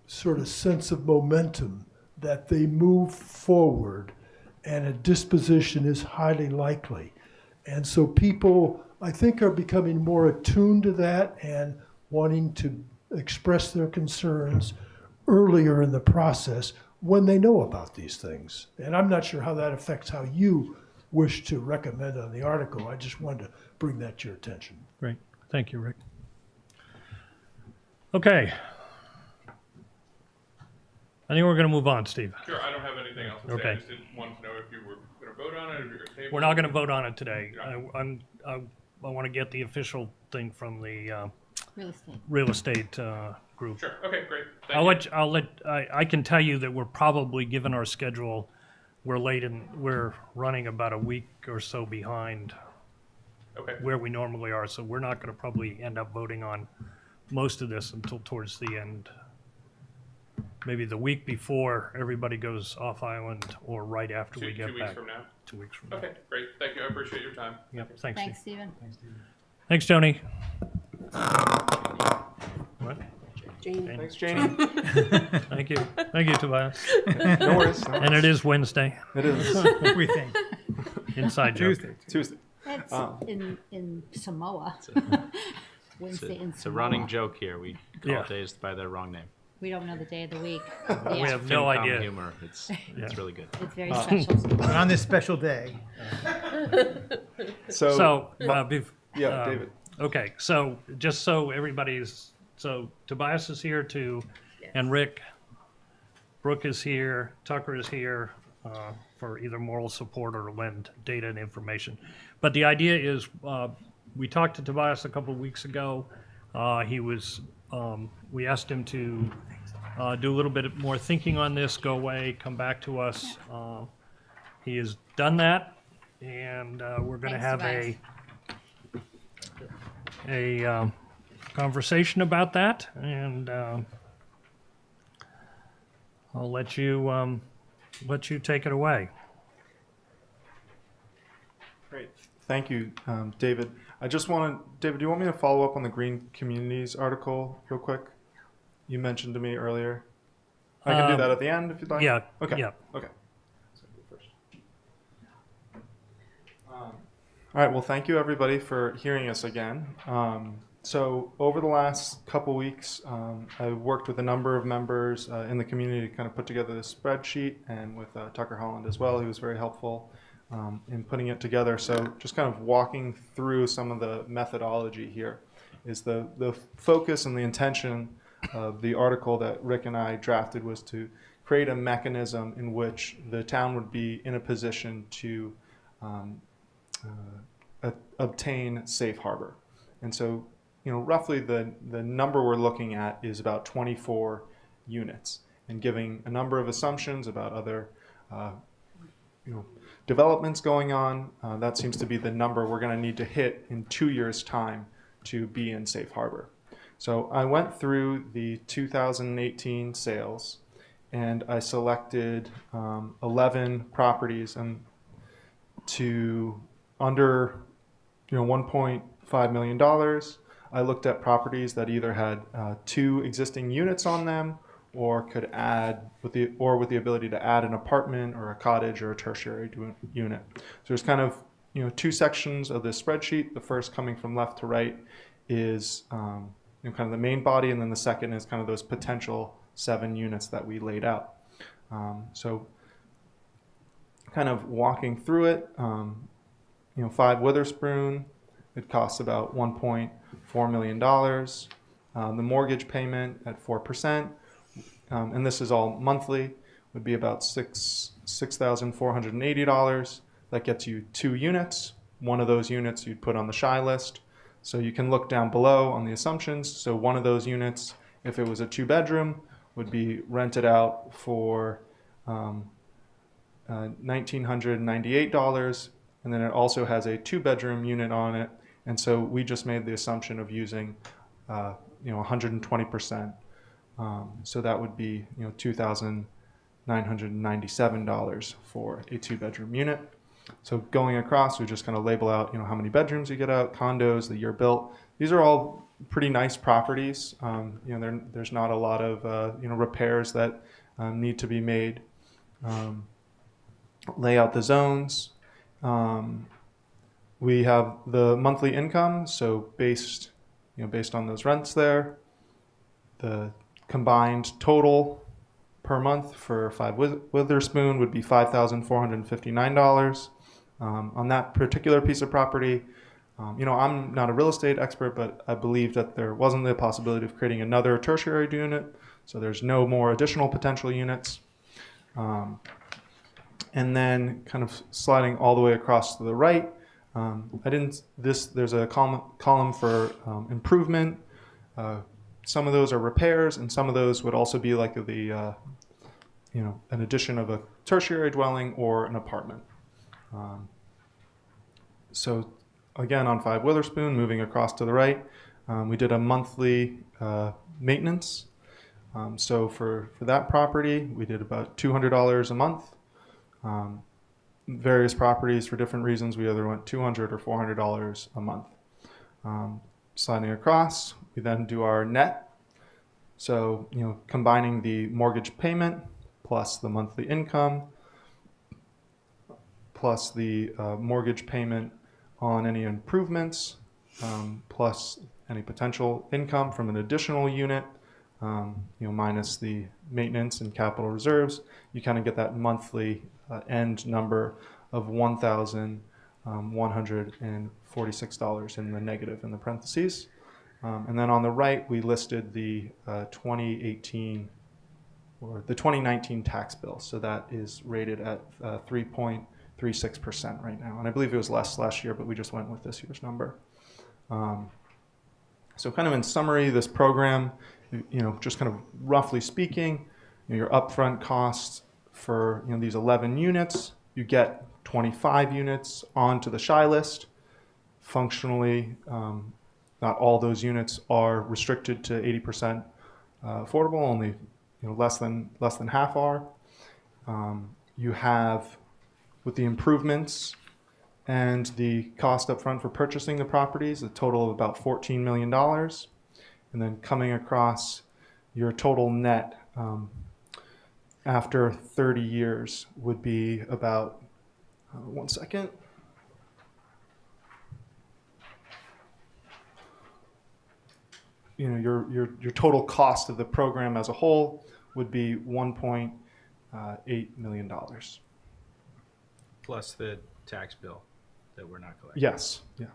sort of sense of momentum that they move forward and a disposition is highly likely. And so people, I think, are becoming more attuned to that and wanting to express their concerns earlier in the process when they know about these things. And I'm not sure how that affects how you wish to recommend on the article. I just wanted to bring that to your attention. Great. Thank you, Rick. Okay. I think we're going to move on, Steve. Sure, I don't have anything else to say. Okay. I just want to know if you were going to vote on it, if you're going to table it. We're not going to vote on it today. Yeah. I want to get the official thing from the Real estate. real estate group. Sure, okay, great. Thank you. I can tell you that we're probably, given our schedule, we're running about a week or so behind Okay, where we normally are, so we're not going to probably end up voting on most of this until towards the end. Maybe the week before everybody goes off island, or right after we get 2 back. weeks from now. 2 weeks from now. Okay, great, thank you, I appreciate your time. Yep, thanks, Thanks, Steve. Stephen. Thanks, Tony. What? Jane. Thanks, Janie. Thank you. Thank you, Tobias. No worries. And it is Wednesday. It is. We think. Inside joke. Tuesday. That's in Samoa. Wednesday in Samoa. It's a running joke here. We call Yeah. days by their wrong name. We don't know the day of the week. We Yeah, have no FinCom idea. humor. It's really good. it's very special. But on this special day, So, David. okay, so just so so Tobias is here too, and Rick, Brooke is here, Tucker is here for either moral support or lend data and information. But the idea is, we talked to Tobias a couple of weeks ago. We asked him to do a little bit more thinking on this, go away, come back to us. He has done that, and we're going to Thanks, have Tobias. a conversation about that, and I'll let you take it away. Great. Thank you, David. David, do you want me to follow up on the Green Communities article real quick? You mentioned to me earlier. I can do that at the end if you'd like. Yeah. Okay. Yeah. Okay. So I'll go first. All right. Well, thank you everybody for hearing us again. So over the last couple weeks, I've worked with a number of members in the community to kind of put together this spreadsheet, and with Tucker Holland as well, who was very helpful in putting it together. So just kind of walking through some of the methodology here is the focus and the intention of the article that Rick and I drafted was to create a mechanism in which the town would be in a position to obtain safe harbor. And so, roughly the number we're looking at is about 24 units, and giving a number of assumptions about other developments going on. That seems to be the number we're going to need to hit in 2 years' time to be in safe harbor. So I went through the 2018 sales, and I selected 11 properties and to under $1.5 million. I looked at properties that either had 2 existing units on them, or could add with the ability to add an apartment or a cottage or a tertiary unit. So there's kind of 2 sections of this spreadsheet. The first, coming from left to right, is kind of the main body, and then the second is kind of those potential 7 units that we laid out. So kind of walking through it, 5 Witherspoon, it costs about $1.4 million. The mortgage payment at 4%, and this is all monthly, would be about $6,480. That gets you 2 units. One of those units you'd put on the shy list. So you can look down below on the assumptions. So one of those units, if it was a 2-bedroom, would be rented out for $1,998, and then it also has a 2-bedroom unit on it. And so we just made the assumption of using 120%. So that would be $2,997 for a 2-bedroom unit. So going across, we just kind of label out how many bedrooms you get out, condos, the year built. These are all pretty nice properties. There's not a lot of repairs that need to be made. Lay out the zones. We have the monthly income, so based on those rents there, the combined total per month for 5 Witherspoon would be $5,459 on that particular piece of property. I'm not a real estate expert, but I believe that there wasn't the possibility of creating another tertiary unit, so there's no more additional potential units. And then kind of sliding all the way across to the right, there's a column for improvement. Some of those are repairs, and some of those would also be like an addition of a tertiary dwelling or an apartment. So again, on 5 Witherspoon, moving across to the right, we did a monthly maintenance. So for that property, we did about $200 a month. Various properties, for different reasons, we either went $200 or $400 a month. Sliding across, we then do our net. So, combining the mortgage payment plus the monthly income plus the mortgage payment on any improvements plus any potential income from an additional unit, minus the maintenance and capital reserves, you kind of get that monthly end number of $1,146 in the negative in the parentheses. And then on the right, we listed the 2018 or the 2019 tax bill. So that is rated at 3.36% right now. And I believe it was less last year, but we just went with this year's number. So kind of in summary, this program, just kind of roughly speaking, your upfront costs for these 11 units, you get 25 units onto the shy list. Functionally, not all those units are restricted to 80% affordable. Only less than half are. You have, with the improvements and the cost up front for purchasing the properties, a total of about $14 million. And then coming across, your total net after 30 years would be about, one second. Your total cost of the program as a whole would be $1.8 million. Plus the tax bill that we're not collecting. Yes, yeah.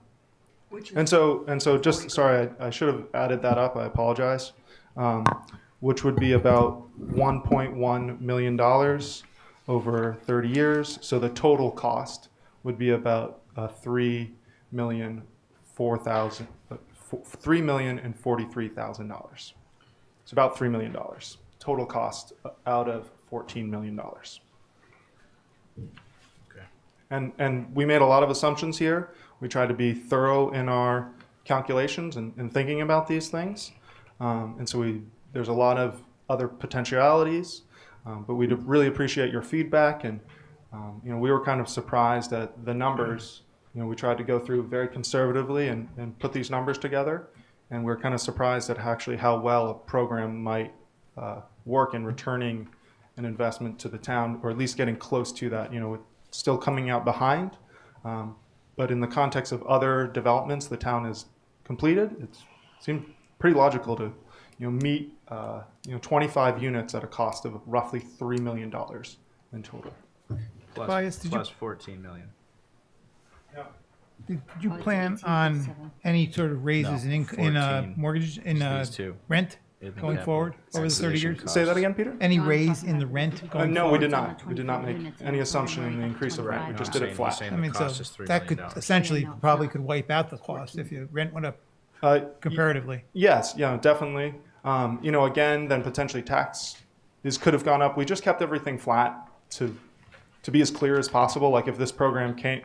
Which And so just, sorry, I should have added that up, I apologize. Which would be about $1.1 million over 30 years. So the total cost would be about $3,043,000. It's about $3 million. Total cost out of $14 million. Okay. And we made a lot of assumptions here. We tried to be thorough in our calculations and thinking about these things. And so there's a lot of other potentialities, but we'd really appreciate your feedback. And we were kind of surprised at the numbers. We tried to go through very conservatively and put these numbers together. And we're kind of surprised at actually how well a program might work in returning an investment to the town, or at least getting close to that. It's still coming out behind. But in the context of other developments the town has completed, it seemed pretty logical to meet 25 units at a cost of roughly $3 million in total. Tobias, did you- Plus 14 million. Did you Oh, it's plan 18 to on 7. any sort of raises No, in 14. mortgage, in These two. rent In the going capital forward over the 30 acquisition years? costs. Say that again, Peter? Any No, I'm raise talking in the about- rent going No, forward? we did It's on not. the We did not 25 make units, any and it's assumption in the only increase of rent. We $25. just did it You're flat. saying I the mean, cost so is $3 that could million. essentially Yeah, no, it's probably not. could wipe out the cost if your rent went up Uh, comparatively. Yes, definitely. Again, then potentially taxes could have gone up. We just kept everything flat to be as clear as possible. Like if this program can't,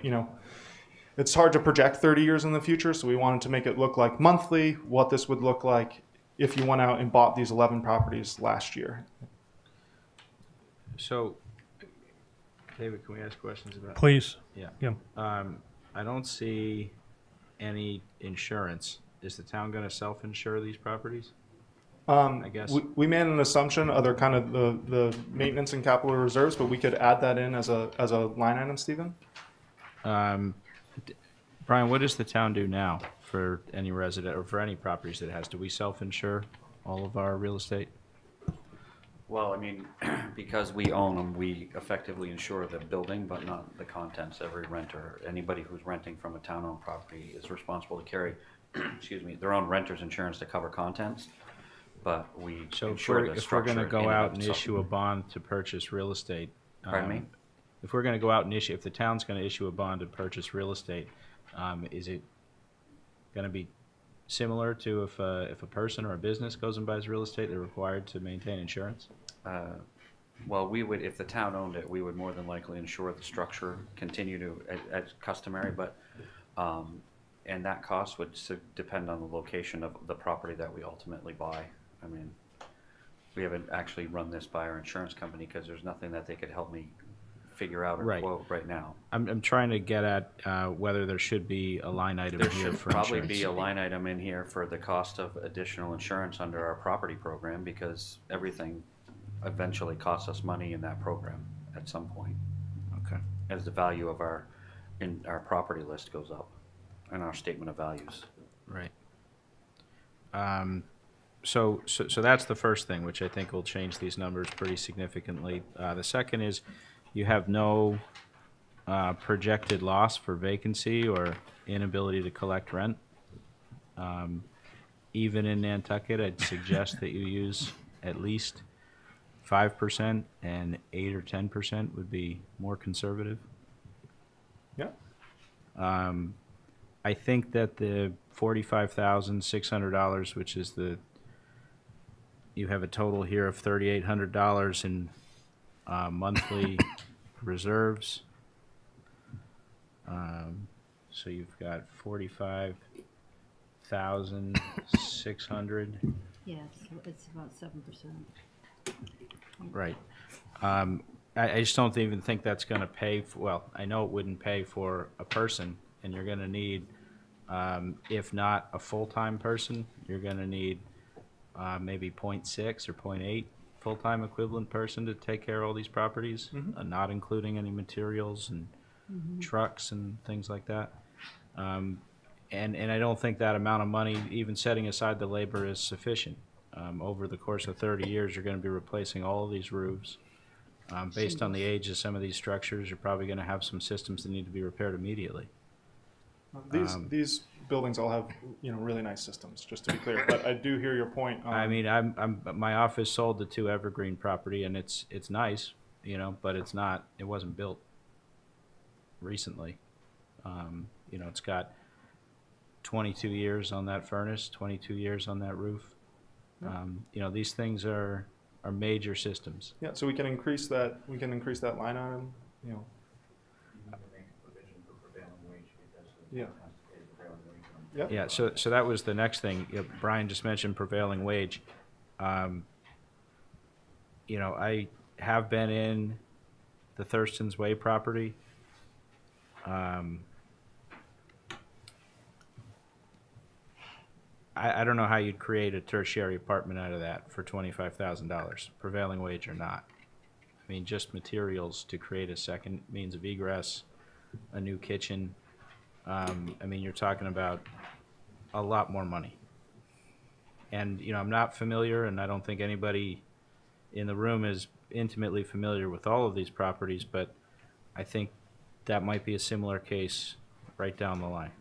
it's hard to project 30 years in the future, so we wanted to make it look like monthly what this would look like if you went out and bought these 11 properties last year. So, David, can we ask questions about? Please. Yeah. Yeah. I don't see any insurance. Is the town going to self-insure these properties? I guess. We made an assumption, other kind of the maintenance and capital reserves, but we could add that in as a line item, Stephen. Brian, what does the town do now for any resident or for any properties that it has? Do we self-insure all of our real estate? Well, I mean, because we own them, we effectively insure the building, but not the contents. Every renter, anybody who's renting from a town-owned property is responsible to carry, excuse me, their own renter's insurance to cover contents. But we So insure the if we're structure. going to go in out of and itself. issue a bond to purchase real estate. Pardon me? If we're going to go out and if the town's going to issue a bond to purchase real estate, is it going to be similar to if a person or a business goes and buys real estate, they're required to maintain insurance? Well, we would, if the town owned it, we would more than likely insure the structure, continue to, as customary, but, and that cost would depend on the location of the property that we ultimately buy. I mean, we haven't actually run this by our insurance company because there's nothing that they could help me figure out or Right. quote right now. I'm trying to get at whether there should be a line item There here should for probably insurance. be a line item in here for the cost of additional insurance under our property program because everything eventually costs us money in that program at some point Okay. as the value of our property list goes up and our statement of values. Right. So that's the first thing, which I think will change these numbers pretty significantly. The second is you have no projected loss for vacancy or inability to collect rent. Even in Nantucket, I'd suggest that you use at least 5%, and 8 or 10% would be more conservative. Yeah. I think that the $45,600, which is you have a total here of $3,800 in monthly reserves. So you've got 45,600. Yeah, it's about 7%. Right. I just don't even think that's going to pay for, well, I know it wouldn't pay for a person, and you're going to need, if not a full-time person, you're going to need maybe 0.6 or 0.8 full-time equivalent person to take care of all these properties, not including any materials and trucks and things like that. And I don't think that amount of money, even setting aside the labor, is sufficient. Over the course of 30 years, you're going to be replacing all of these roofs. Based on the age of some of these structures, you're probably going to have some systems that need to be repaired immediately. These buildings all have really nice systems, just to be clear. But I do hear your point. I mean, my office sold the 2 Evergreen property, and it's nice, but it wasn't built recently. You know, it's got 22 years on that furnace, 22 years on that roof. You know, these things are major systems. Yeah, so we can increase that, line item, you know. Yeah. Yep. Yeah, so that was the next thing. Brian just mentioned prevailing wage. You know, I have been in the Thurston's Way property. I don't know how you'd create a tertiary apartment out of that for $25,000, prevailing wage or not. I mean, just materials to create a second means of egress, a new kitchen. I mean, you're talking about a lot more money. And, you know, I'm not familiar, and I don't think anybody in the room is intimately familiar with all of these properties, but I think that might be a similar case right down the line.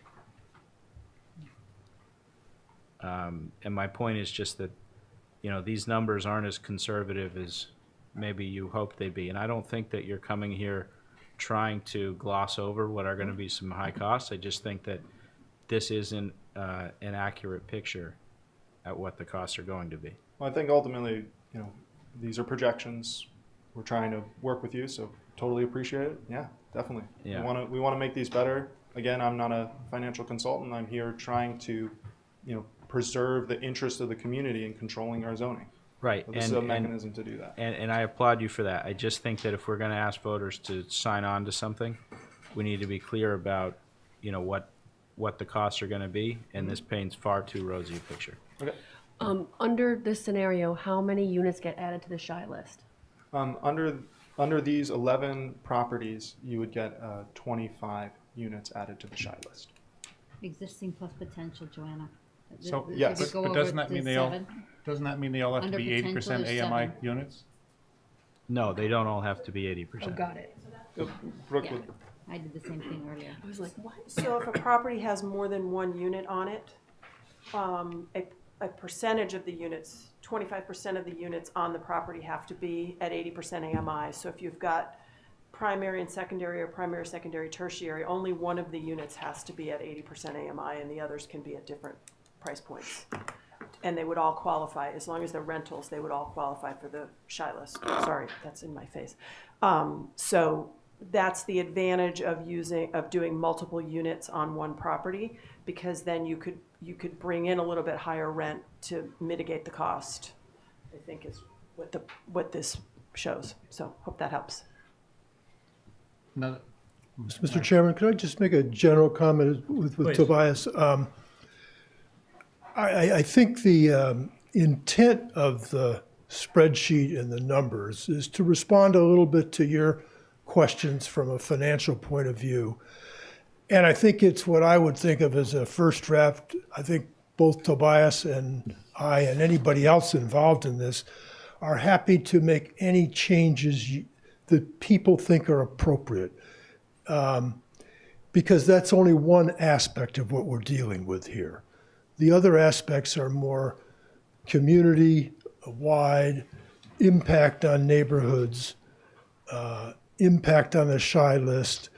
And my point is just that, you know, these numbers aren't as conservative as maybe you hope they'd be. And I don't think that you're coming here trying to gloss over what are going to be some high costs. I just think that this isn't an accurate picture at what the costs are going to be. Well, I think ultimately, you know, these are projections. We're trying to work with you, so totally appreciate it. Yeah, definitely. Yeah. We want to make these better. Again, I'm not a financial consultant. I'm here trying to, you know, preserve the interest of the community in controlling our zoning. Right. So this is a mechanism to do that. And I applaud you for that. I just think that if we're going to ask voters to sign on to something, we need to be clear about, you know, what the costs are going to be, and this paints far too rosy a picture. Okay. Under this scenario, how many units get added to the shy list? Under these 11 properties, you would get 25 units added to the shy list. Existing plus potential, Joanna. So, yes. If you go but over doesn't that to mean they all, 7, doesn't that mean they all have to Under be potential 80% is AMI 7. units? No, they don't all have to be Oh, 80%. got it. Brooke Yeah. would- I did the same thing earlier. I was like, what? So if a property has more than one unit on it, a percentage of the units, 25% of the units on the property have to be at 80% AMI. So if you've got primary and secondary, or primary, secondary, tertiary, only one of the units has to be at 80% AMI, and the others can be at different price points. And they would all qualify, as long as they're rentals, they would all qualify for the shy list. Sorry, that's in my face. So that's the advantage of doing multiple units on one property, because then you could bring in a little bit higher rent to mitigate the cost, I think is what this shows. So hope that helps. No, Mr. Chairman, could I just make a general comment with Please. Tobias? I think the intent of the spreadsheet and the numbers is to respond a little bit to your questions from a financial point of view. And I think it's what I would think of as a first draft. I think both Tobias and I and anybody else involved in this are happy to make any changes that people think are appropriate. Because that's only one aspect of what we're dealing with here. The other aspects are more community-wide, impact on neighborhoods, impact on the shy list.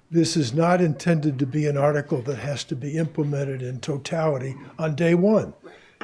This is not intended to be an article that has to be implemented in totality on day one.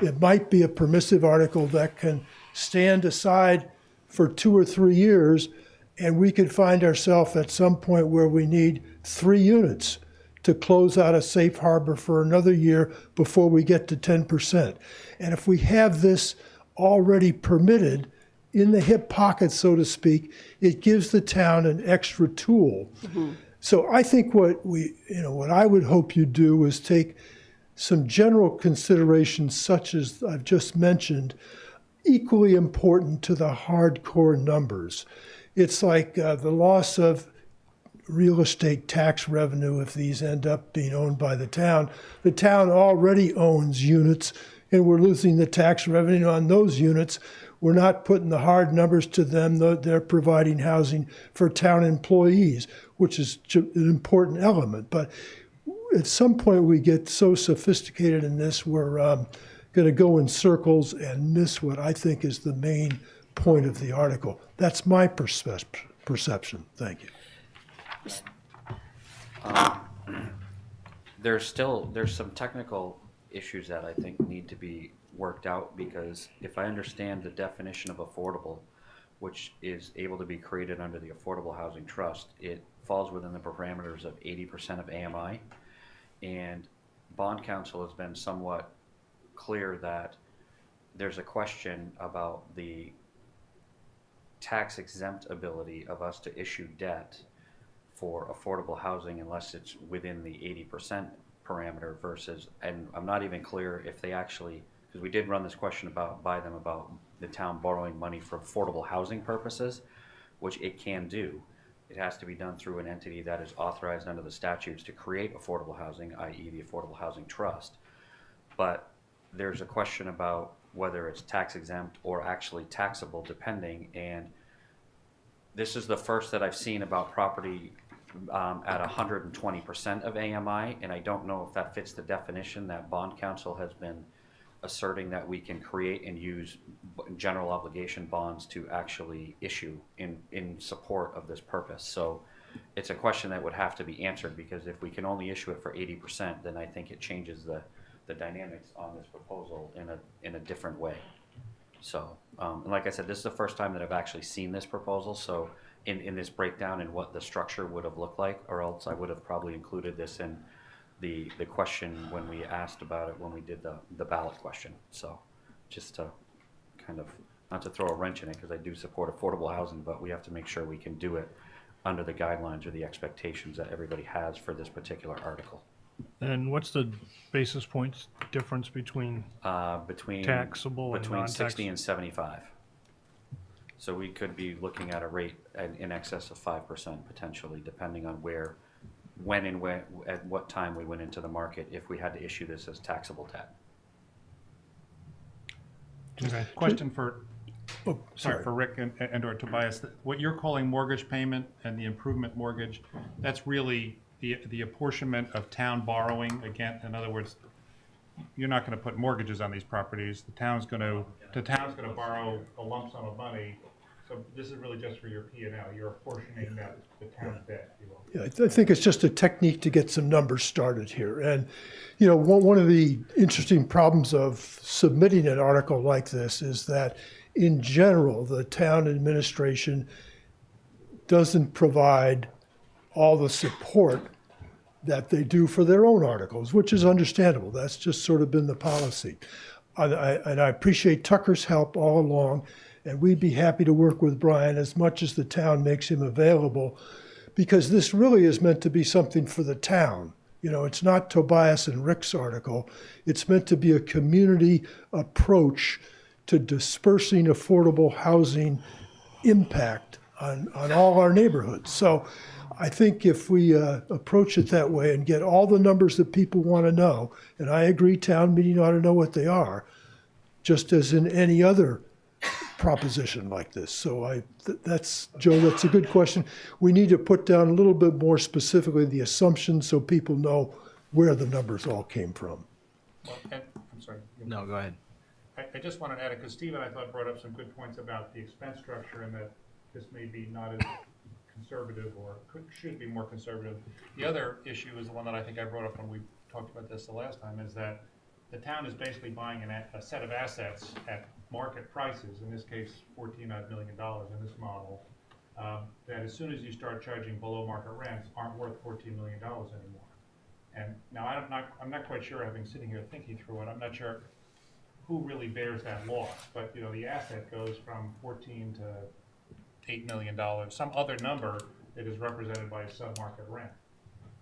It might be a permissive article that can stand aside for 2 or 3 years, and we could find ourselves at some point where we need 3 units to close out a safe harbor for another year before we get to 10%. And if we have this already permitted in the hip pocket, so to speak, it gives the town an extra tool. Mm-hmm. So I think what I would hope you do is take some general considerations such as I've just mentioned, equally important to the hardcore numbers. It's like the loss of real estate tax revenue if these end up being owned by the town. The town already owns units, and we're losing the tax revenue on those units. We're not putting the hard numbers to them. They're providing housing for town employees, which is an important element. But at some point we get so sophisticated in this, we're going to go in circles and miss what I think is the main point of the article. That's my perception. Thank you. there's some technical issues that I think need to be worked out, because if I understand the definition of affordable, which is able to be created under the Affordable Housing Trust, it falls within the parameters of 80% of AMI. And bond counsel has been somewhat clear that there's a question about the tax exempt ability of us to issue debt for affordable housing unless it's within the 80% parameter versus, and I'm not even clear if they actually, because we did run this question by them about the town borrowing money for affordable housing purposes, which it can do. It has to be done through an entity that is authorized under the statutes to create affordable housing, i.e. the Affordable Housing Trust. But there's a question about whether it's tax exempt or actually taxable depending, and this is the first that I've seen about property at 120% of AMI, and I don't know if that fits the definition that bond counsel has been asserting that we can create and use general obligation bonds to actually issue in support of this purpose. So it's a question that would have to be answered, because if we can only issue it for 80%, then I think it changes the dynamics on this proposal in a different way. So, and like I said, this is the first time that I've actually seen this proposal, so in this breakdown and what the structure would have looked like, or else I would have probably included this in the question when we asked about it, when we did the ballot question. So just to kind of, not to throw a wrench in it, because I do support affordable housing, but we have to make sure we can do it under the guidelines or the expectations that everybody has for this particular article. And what's the basis points difference between Between taxable and between non-tax? 60 and 75. So we could be looking at a rate in excess of 5% potentially, depending on when at what time we went into the market, if we had to issue this as taxable debt. Okay. Question for, Oh, sorry, for Rick and or Tobias. What you're calling mortgage payment and the improvement mortgage, that's really the apportionment of town borrowing. Again, in other words, you're not going to put mortgages on these properties. The town's going to borrow a lump sum of money. So this is really just for your P&L. You're apportioning that the town's debt, if you will. Yeah, I think it's just a technique to get some numbers started here. And, you know, one of the interesting problems of submitting an article like this is that, in general, the town administration doesn't provide all the support that they do for their own articles, which is understandable. That's just sort of been the policy. And I appreciate Tucker's help all along, and we'd be happy to work with Brian as much as the town makes him available, because this really is meant to be something for the town. You know, it's not Tobias and Rick's article. It's meant to be a community approach to dispersing affordable housing impact on all our neighborhoods. So I think if we approach it that way and get all the numbers that people want to know, and I agree town meeting ought to know what they are, just as in any other proposition like this. So that's, Joe, that's a good question. We need to put down a little bit more specifically the assumptions so people know where the numbers all came from. Well, I'm sorry. No, go ahead. I just wanted to add it, because Stephen, I thought, brought up some good points about the expense structure, and that this may be not as conservative, or should be more conservative. The other issue is the one that I think I brought up when we talked about this the last time, is that the town is basically buying a set of assets at market prices, in this case $14 million in this model, that as soon as you start charging below market rents aren't worth $14 million anymore. And now I'm not quite sure, having sitting here thinking through it, I'm not sure who really bears that loss, but you know, the asset goes from 14 to $8 million, some other number that is represented by a sub-market rent.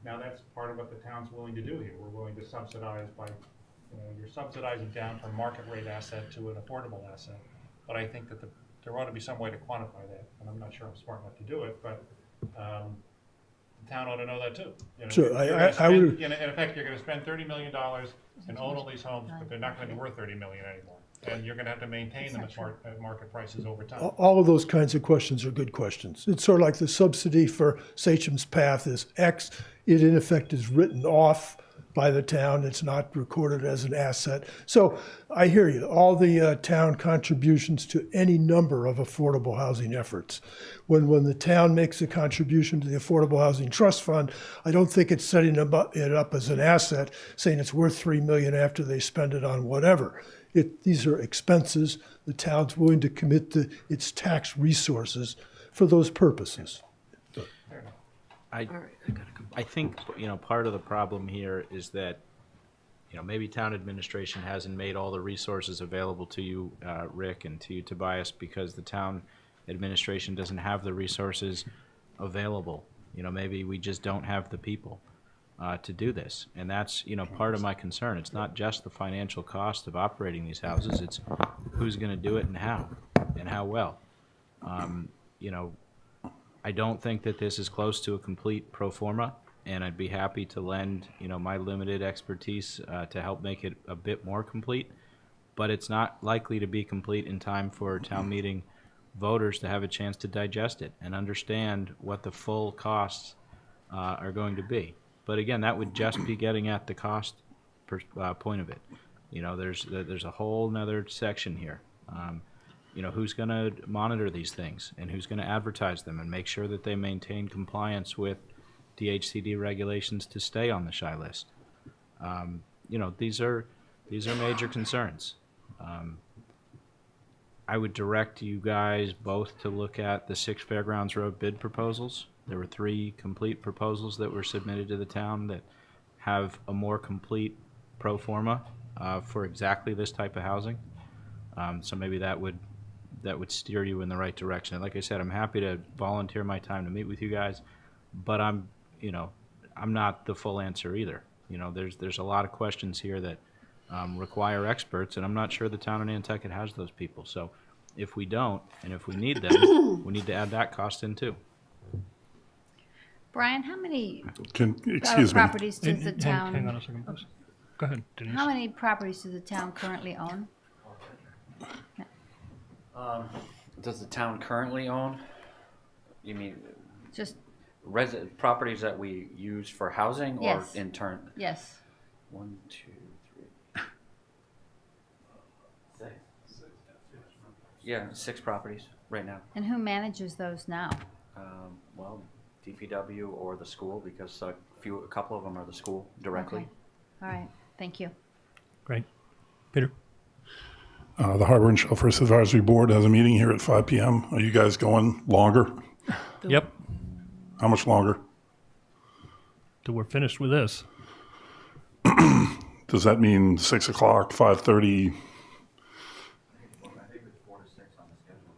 Now that's part of what the town's willing to do here. We're willing to subsidize by, you know, you're subsidizing down from market rate asset to an affordable asset. But I think that there ought to be some way to quantify that, and I'm not sure I'm smart enough to do it, but the town ought to know that too. You know, Sure, I would. would. In effect, you're going to spend $30 million and own all these homes, but they're not going to be worth $30 million anymore. And you're going to have to maintain them at market prices over time. All of those kinds of questions are good questions. It's sort of like the subsidy for Sachem's Path is X. It in effect is written off by the town. It's not recorded as an asset. So I hear you. All the town contributions to any number of affordable housing efforts. When the town makes a contribution to the Affordable Housing Trust Fund, it don't think it's setting it up as an asset, saying it's worth $3 million after they spend it on whatever. These are expenses. The town's willing to commit its tax resources for those purposes. I think, part of the problem here is that, maybe town administration hasn't made all the resources available to you, Rick, and to you, Tobias, because the town administration doesn't have the resources available. Maybe we just don't have the people to do this. And that's, part of my concern. It's not just the financial cost of operating these houses, it's who's going to do it and how well. I don't think that this is close to a complete pro forma, and I'd be happy to lend, my limited expertise to help make it a bit more complete. But it's not likely to be complete in time for town meeting voters to have a chance to digest it and understand what the full costs are going to be. But again, that would just be getting at the cost point of it. There's a whole nother section here. Who's going to monitor these things and who's going to advertise them and make sure that they maintain compliance with DHCD regulations to stay on the SHI list. These are major concerns. I would direct you guys both to look at the 6 Fairgrounds Road bid proposals. There were 3 complete proposals that were submitted to the town that have a more complete pro forma for exactly this type of housing. So maybe that would steer you in the right direction. And like I said, I'm happy to volunteer my time to meet with you guys, but I'm not the full answer either. There's a lot of questions here that require experts, and I'm not sure the town of Nantucket has those people. So if we don't, and if we need them, we need to add that cost in too. Brian, how many Excuse me. properties does the town? Hang on a second, please. Go ahead, Denise. How many properties does the town currently own? Does the town currently own? You mean Just properties that we use for housing or Yes. in turn? yes. 1, 2, 3. 6. Yeah, 6 properties right now. And who manages those now? Well, DPW or the school, because a couple of them are the school directly. Okay. All right. Thank you. Great. Peter? The Harbor and Shellfish Advisory Board has a meeting here at 5 p.m. Are you guys going longer? Yep. How much longer? Till we're finished with this. Does that mean 6 o'clock, 5:30?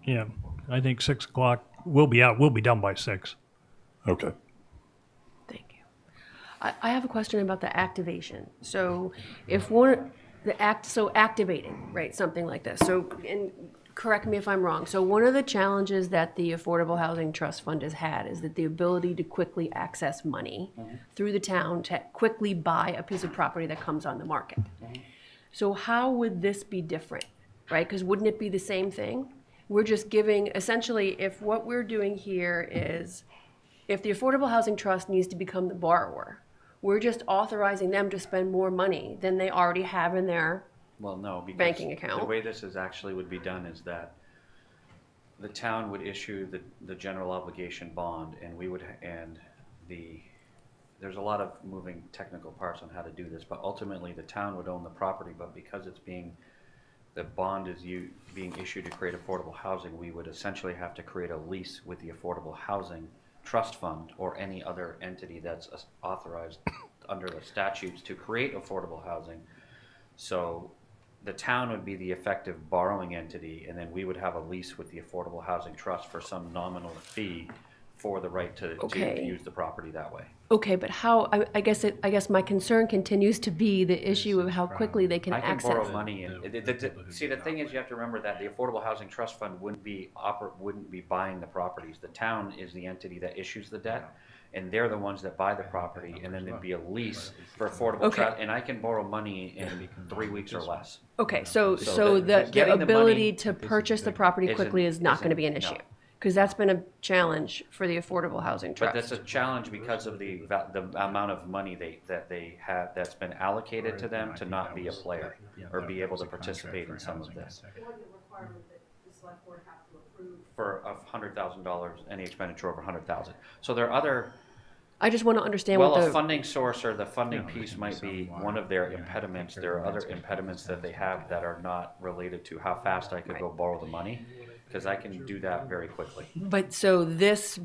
Yeah, I think 6 o'clock. We'll be out. We'll be done by 6. Okay. Thank you. I have a question about the activation. So if activating, right, something like this. So, and correct me if I'm wrong. So one of the challenges that the Affordable Housing Trust Fund has had is that the ability to quickly access money through the town to quickly buy a piece of property that comes on the market. So how would this be different, right? Because wouldn't it be the same thing? We're just giving, essentially, if what we're doing here is, if the Affordable Housing Trust needs to become the borrower, we're just authorizing them to spend more money than they already have in their Well, no, because banking account. the way this is actually would be done is that the town would issue the general obligation bond, and we would, there's a lot of moving technical parts on how to do this, but ultimately the town would own the property, but because the bond is being issued to create affordable housing, we would essentially have to create a lease with the Affordable Housing Trust Fund or any other entity that's authorized under the statutes to create affordable housing. So the town would be the effective borrowing entity, and then we would have a lease with the Affordable Housing Trust for some nominal fee for the right to use the property that way. Okay, but how, I guess my concern continues to be the issue of how quickly they can access. I can borrow money, and see, the thing is, you have to remember that the Affordable Housing Trust Fund wouldn't be buying the properties. The town is the entity that issues the debt, and they're the ones that buy the property, and then there'd be a lease for affordable trust, and I can borrow money in 3 weeks or less. Okay, so getting the the ability money to purchase the property quickly is not going to be an issue. Because that's been a challenge for the Affordable Housing But Trust. that's a challenge because of the amount of money that they have, that's been allocated to them to not be a player or be able to participate in some of this. Or the requirement that the select board have to approve. For $100,000, any expenditure over 100,000. So there are other, I just want to understand well, what a the, funding source or the funding piece might be one of their impediments. There are other impediments that they have that are not related to how fast I could go borrow the money, because I can do that very quickly. but so this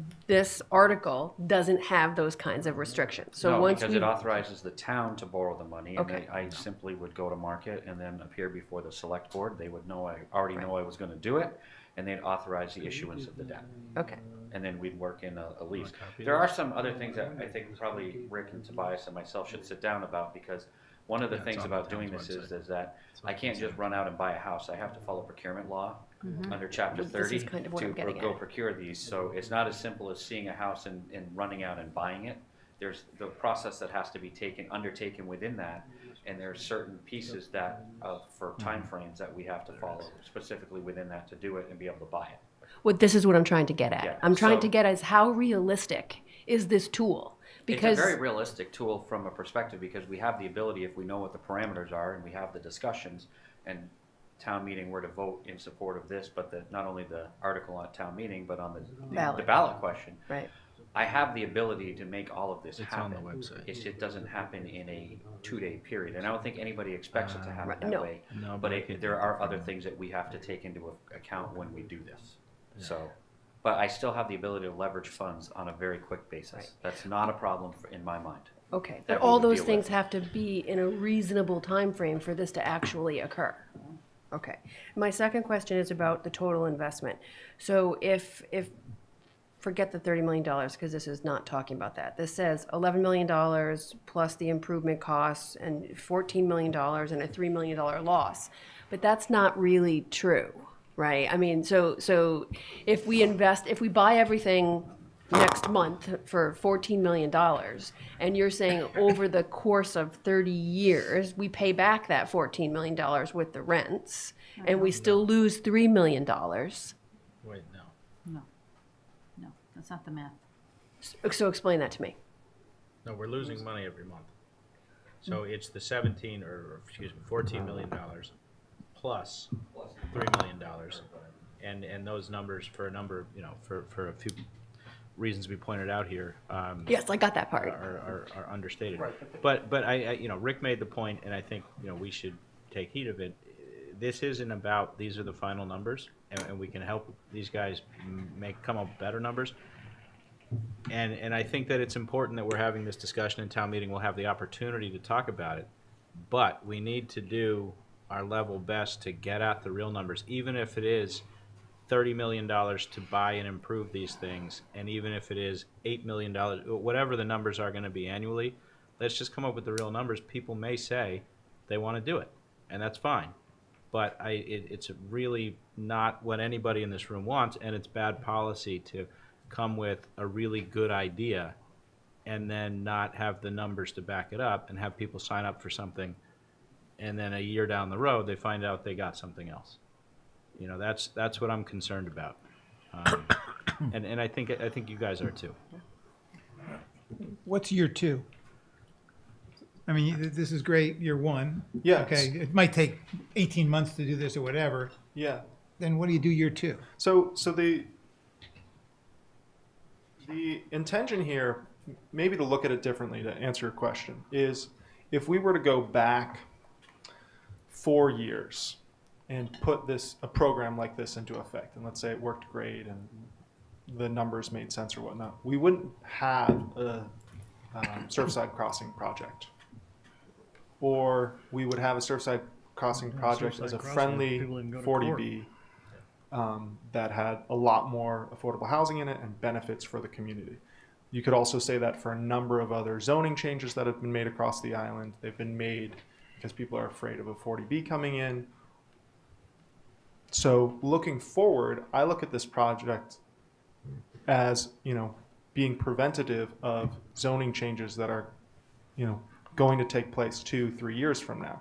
article doesn't have those kinds of restrictions. So No, once because we, it authorizes the town to borrow the money, and Okay. I simply would go to market and then appear before the select board. They would know, I already know I was gonna do it, and they'd authorize the issuance of the debt. okay, And then we'd work in a lease. There are some other things that I think probably Rick and Tobias and myself should sit down about, because one of the things about doing this is that I can't just run out and buy a house. I have to follow procurement law under chapter This 30 is kind of what I'm getting go at. procure these. So it's not as simple as seeing a house and running out and buying it. There's the process that has to be undertaken within that, and there are certain pieces that for timeframes that we have to follow specifically within that to do it and be able to buy it. this is what I'm trying to get at. Yeah, I'm trying so- to get at is how realistic is this tool? Because It's a very realistic tool from a perspective, because we have the ability, if we know what the parameters are and we have the discussions, and town meeting were to vote in support of this, but not only the article at town meeting, but on the ballot question. Right. I have the ability to make all of this happen. on the website. It doesn't happen in a 2-day period, and I don't think anybody expects it to happen Right, that no. way. No, But but there are other things that we have to take into account when we do this. So, but I still have the ability to leverage funds on a very quick basis. Right. That's not a problem in my mind. Okay, that but we all would those deal things with. have to be in a reasonable time frame for this to actually occur. Okay. My second question is about the total investment. So if forget the $30 million, because this is not talking about that. This says $11 million plus the improvement costs and $14 million and a $3 million loss. But that's not really true, right? I mean, so if we buy everything next month for $14 million, and you're saying over the course of 30 years, we pay back that $14 million with the rents, and we still lose $3 million. Wait, no. No, that's not the math. So explain that to me. No, we're losing money every month. So it's the $14 million plus $3 million. And those numbers for a number, for a few reasons we pointed out here. Yes, I got that part. Are understated. But I Rick made the point, and I think, we should take heed of it. This isn't about, these are the final numbers, and we can help these guys come up with better numbers. And I think that it's important that we're having this discussion in town meeting. We'll have the opportunity to talk about it. But we need to do our level best to get at the real numbers, even if it is $30 million to buy and improve these things, and even if it is $8 million, whatever the numbers are going to be annually, let's just come up with the real numbers. People may say they want to do it, and that's fine. But it's really not what anybody in this room wants, and it's bad policy to come with a really good idea and then not have the numbers to back it up, and have people sign up for something, and then a year down the road they find out they got something else. That's what I'm concerned about, and I think you guys are too. What's year two? I mean, this is great, year one. Yes. Okay, it might take 18 months to do this or whatever. Yeah. Then what do you do year two? So the intention here, maybe to look at it differently to answer your question, is if we were to go back 4 years and put a program like this into effect, and let's say it worked great and the numbers made sense or whatnot, we wouldn't have a Surfside Crossing project. Or we would have a Surfside Crossing project as a friendly 40B that had a lot more affordable housing in it and benefits for the community. You could also say that for a number of other zoning changes that have been made across the island. They've been made because people are afraid of a 40B coming in. So looking forward, I look at this project as, being preventative of zoning changes that are, going to take place 2-3 years from now.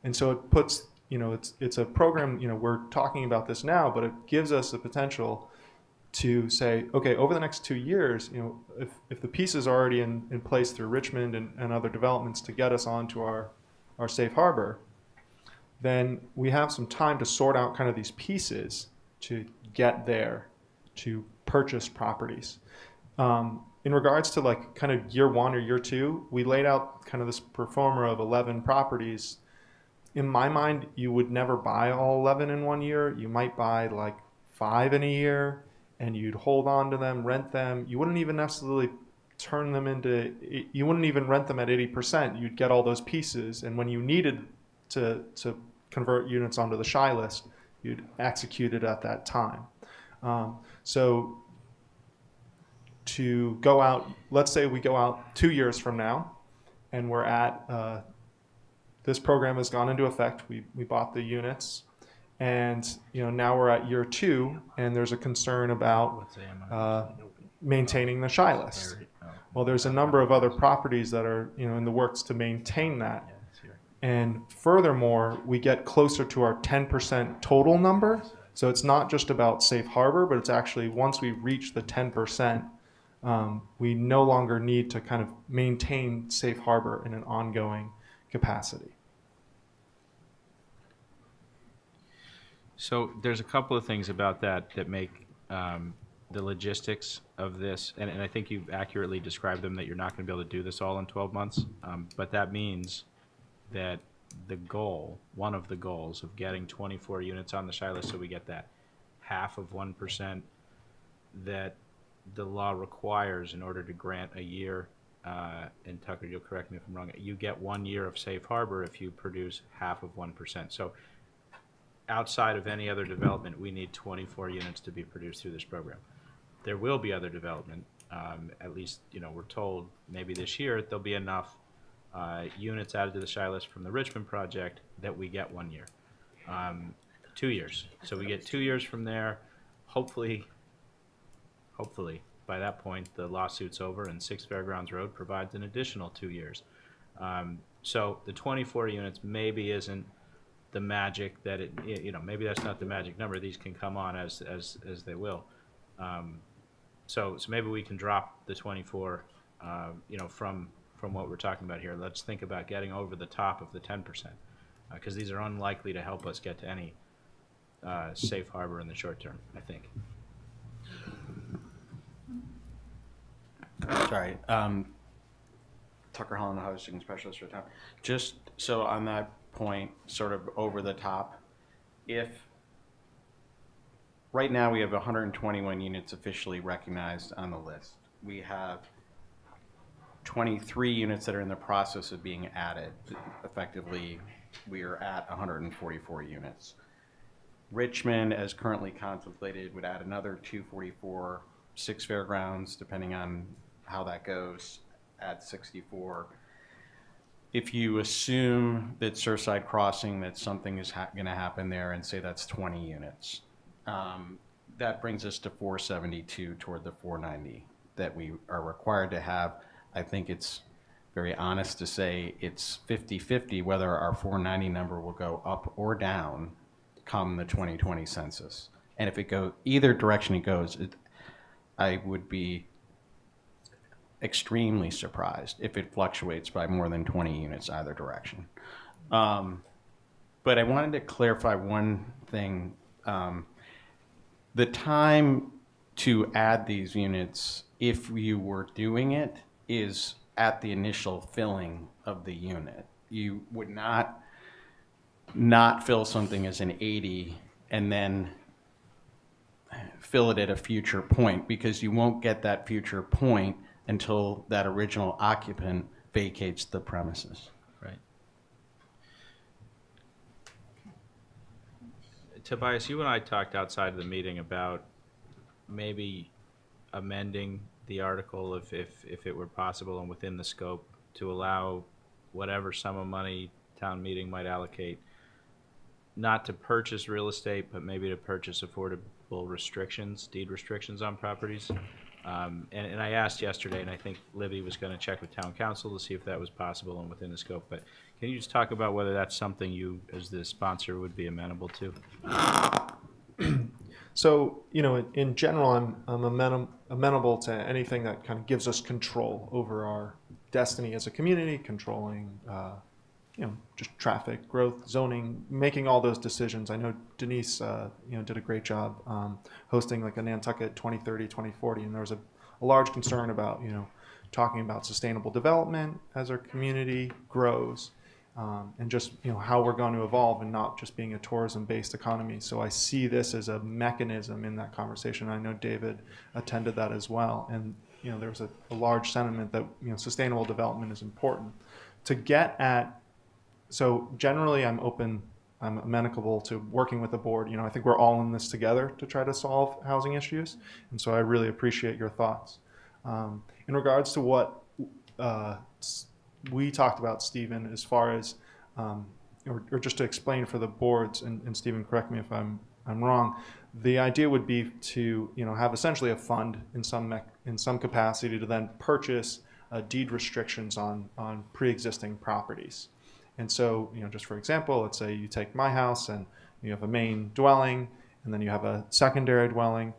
And so it puts, it's a program, we're talking about this now, but it gives us the potential to say, okay, over the next 2 years, you know, if the pieces are already in place through Richmond and other developments to get us onto our safe harbor, then we have some time to sort out kind of these pieces to get there, to purchase properties. In regards to like kind of year 1 or year 2, we laid out kind of this pro forma of 11 properties. In my mind, you would never buy all 11 in 1 year. You might buy like 5 in a year, and you'd hold on to them, rent them. You wouldn't even necessarily turn them into, you wouldn't even rent them at 80%. You'd get all those pieces, and when you needed to convert units onto the shy list, you'd execute it at that time. So to go out, let's say we go out 2 years from now, and we're at, this program has gone into effect. We bought the units, and you know now we're at year 2, and there's a concern about maintaining the shy list. Well, there's a number of other properties that are in the works to maintain that. And furthermore, we get closer to our 10% total number. So it's not just about safe harbor, but it's actually once we reach the 10%, we no longer need to kind of maintain safe harbor in an ongoing capacity. So there's a couple of things about that that make the logistics of this, and I think you've accurately described them, that you're not going to be able to do this all in 12 months. But that means that the goal, one of the goals of getting 24 units on the shy list, so we get that half of 1% that the law requires in order to grant a year, and Tucker, you'll correct me if I'm wrong, you get 1 year of safe harbor if you produce half of 1%. So outside of any other development, we need 24 units to be produced through this program. There will be other development, at least, we're told maybe this year there'll be enough units added to the shy list from the Richmond project that we get 1 year. 2 years. So we get 2 years from there. Hopefully, by that point, the lawsuit's over and 6 Fairgrounds Road provides an additional 2 years. So the 24 units maybe isn't the magic that maybe that's not the magic number. These can come on as they will. So maybe we can drop the 24, from what we're talking about here. Let's think about getting over the top of the 10%, because these are unlikely to help us get to any safe harbor in the short term, I think. Sorry. Tucker Holland, the housing specialist for town. Just so on that point, sort of over the top, if right now we have 121 units officially recognized on the list, we have 23 units that are in the process of being added. Effectively, we are at 144 units. Richmond, as currently contemplated, would add another 244, 6 Fairgrounds, depending on how that goes, at 64. If you assume that Surfside Crossing, that something is going to happen there, and say that's 20 units, that brings us to 472 toward the 490 that we are required to have. I think it's very honest to say it's 50-50 whether our 490 number will go up or down come the 2020 census. And if it goes either direction it goes, I would be extremely surprised if it fluctuates by more than 20 units either direction. But I wanted to clarify one thing. The time to add these units, if you were doing it, is at the initial filling of the unit. You would not fill something as an 80 and then fill it at a future point, because you won't get that future point until that original occupant vacates the premises. Right. Tobias, you and I talked outside of the meeting about maybe amending the article if it were possible and within the scope to allow whatever sum of money town meeting might allocate, not to purchase real estate, but maybe to purchase affordable restrictions, deed restrictions on properties. And I asked yesterday, and I think Libby was going to check with town council to see if that was possible and within the scope. But can you just talk about whether that's something you, as the sponsor, would be amenable to? So, you know, in general, I'm amenable to anything that kind of gives us control over our destiny as a community, controlling, you know, just traffic, growth, zoning, making all those decisions. I know Denise, you know, did a great job hosting like a Nantucket 2030, 2040, and there was a large concern about, you know, talking about sustainable development as our community grows. And just, you know, how we're going to evolve and not just being a tourism-based economy. So I see this as a mechanism in that conversation. I know David attended that as well. And, you know, there was a large sentiment that, you know, sustainable development is important. To get at, so generally I'm amenable to working with the board. You know, I think we're all in this together to try to solve housing issues. And so I really appreciate your thoughts. In regards to what we talked about, Stephen, as far as, or just to explain for the boards, and Stephen, correct me if I'm wrong, the idea would be to, you know, have essentially a fund in some capacity to then purchase deed restrictions on pre-existing properties. And so, you know, just for example, let's say you take my house and you have a main dwelling, and then you have a secondary dwelling.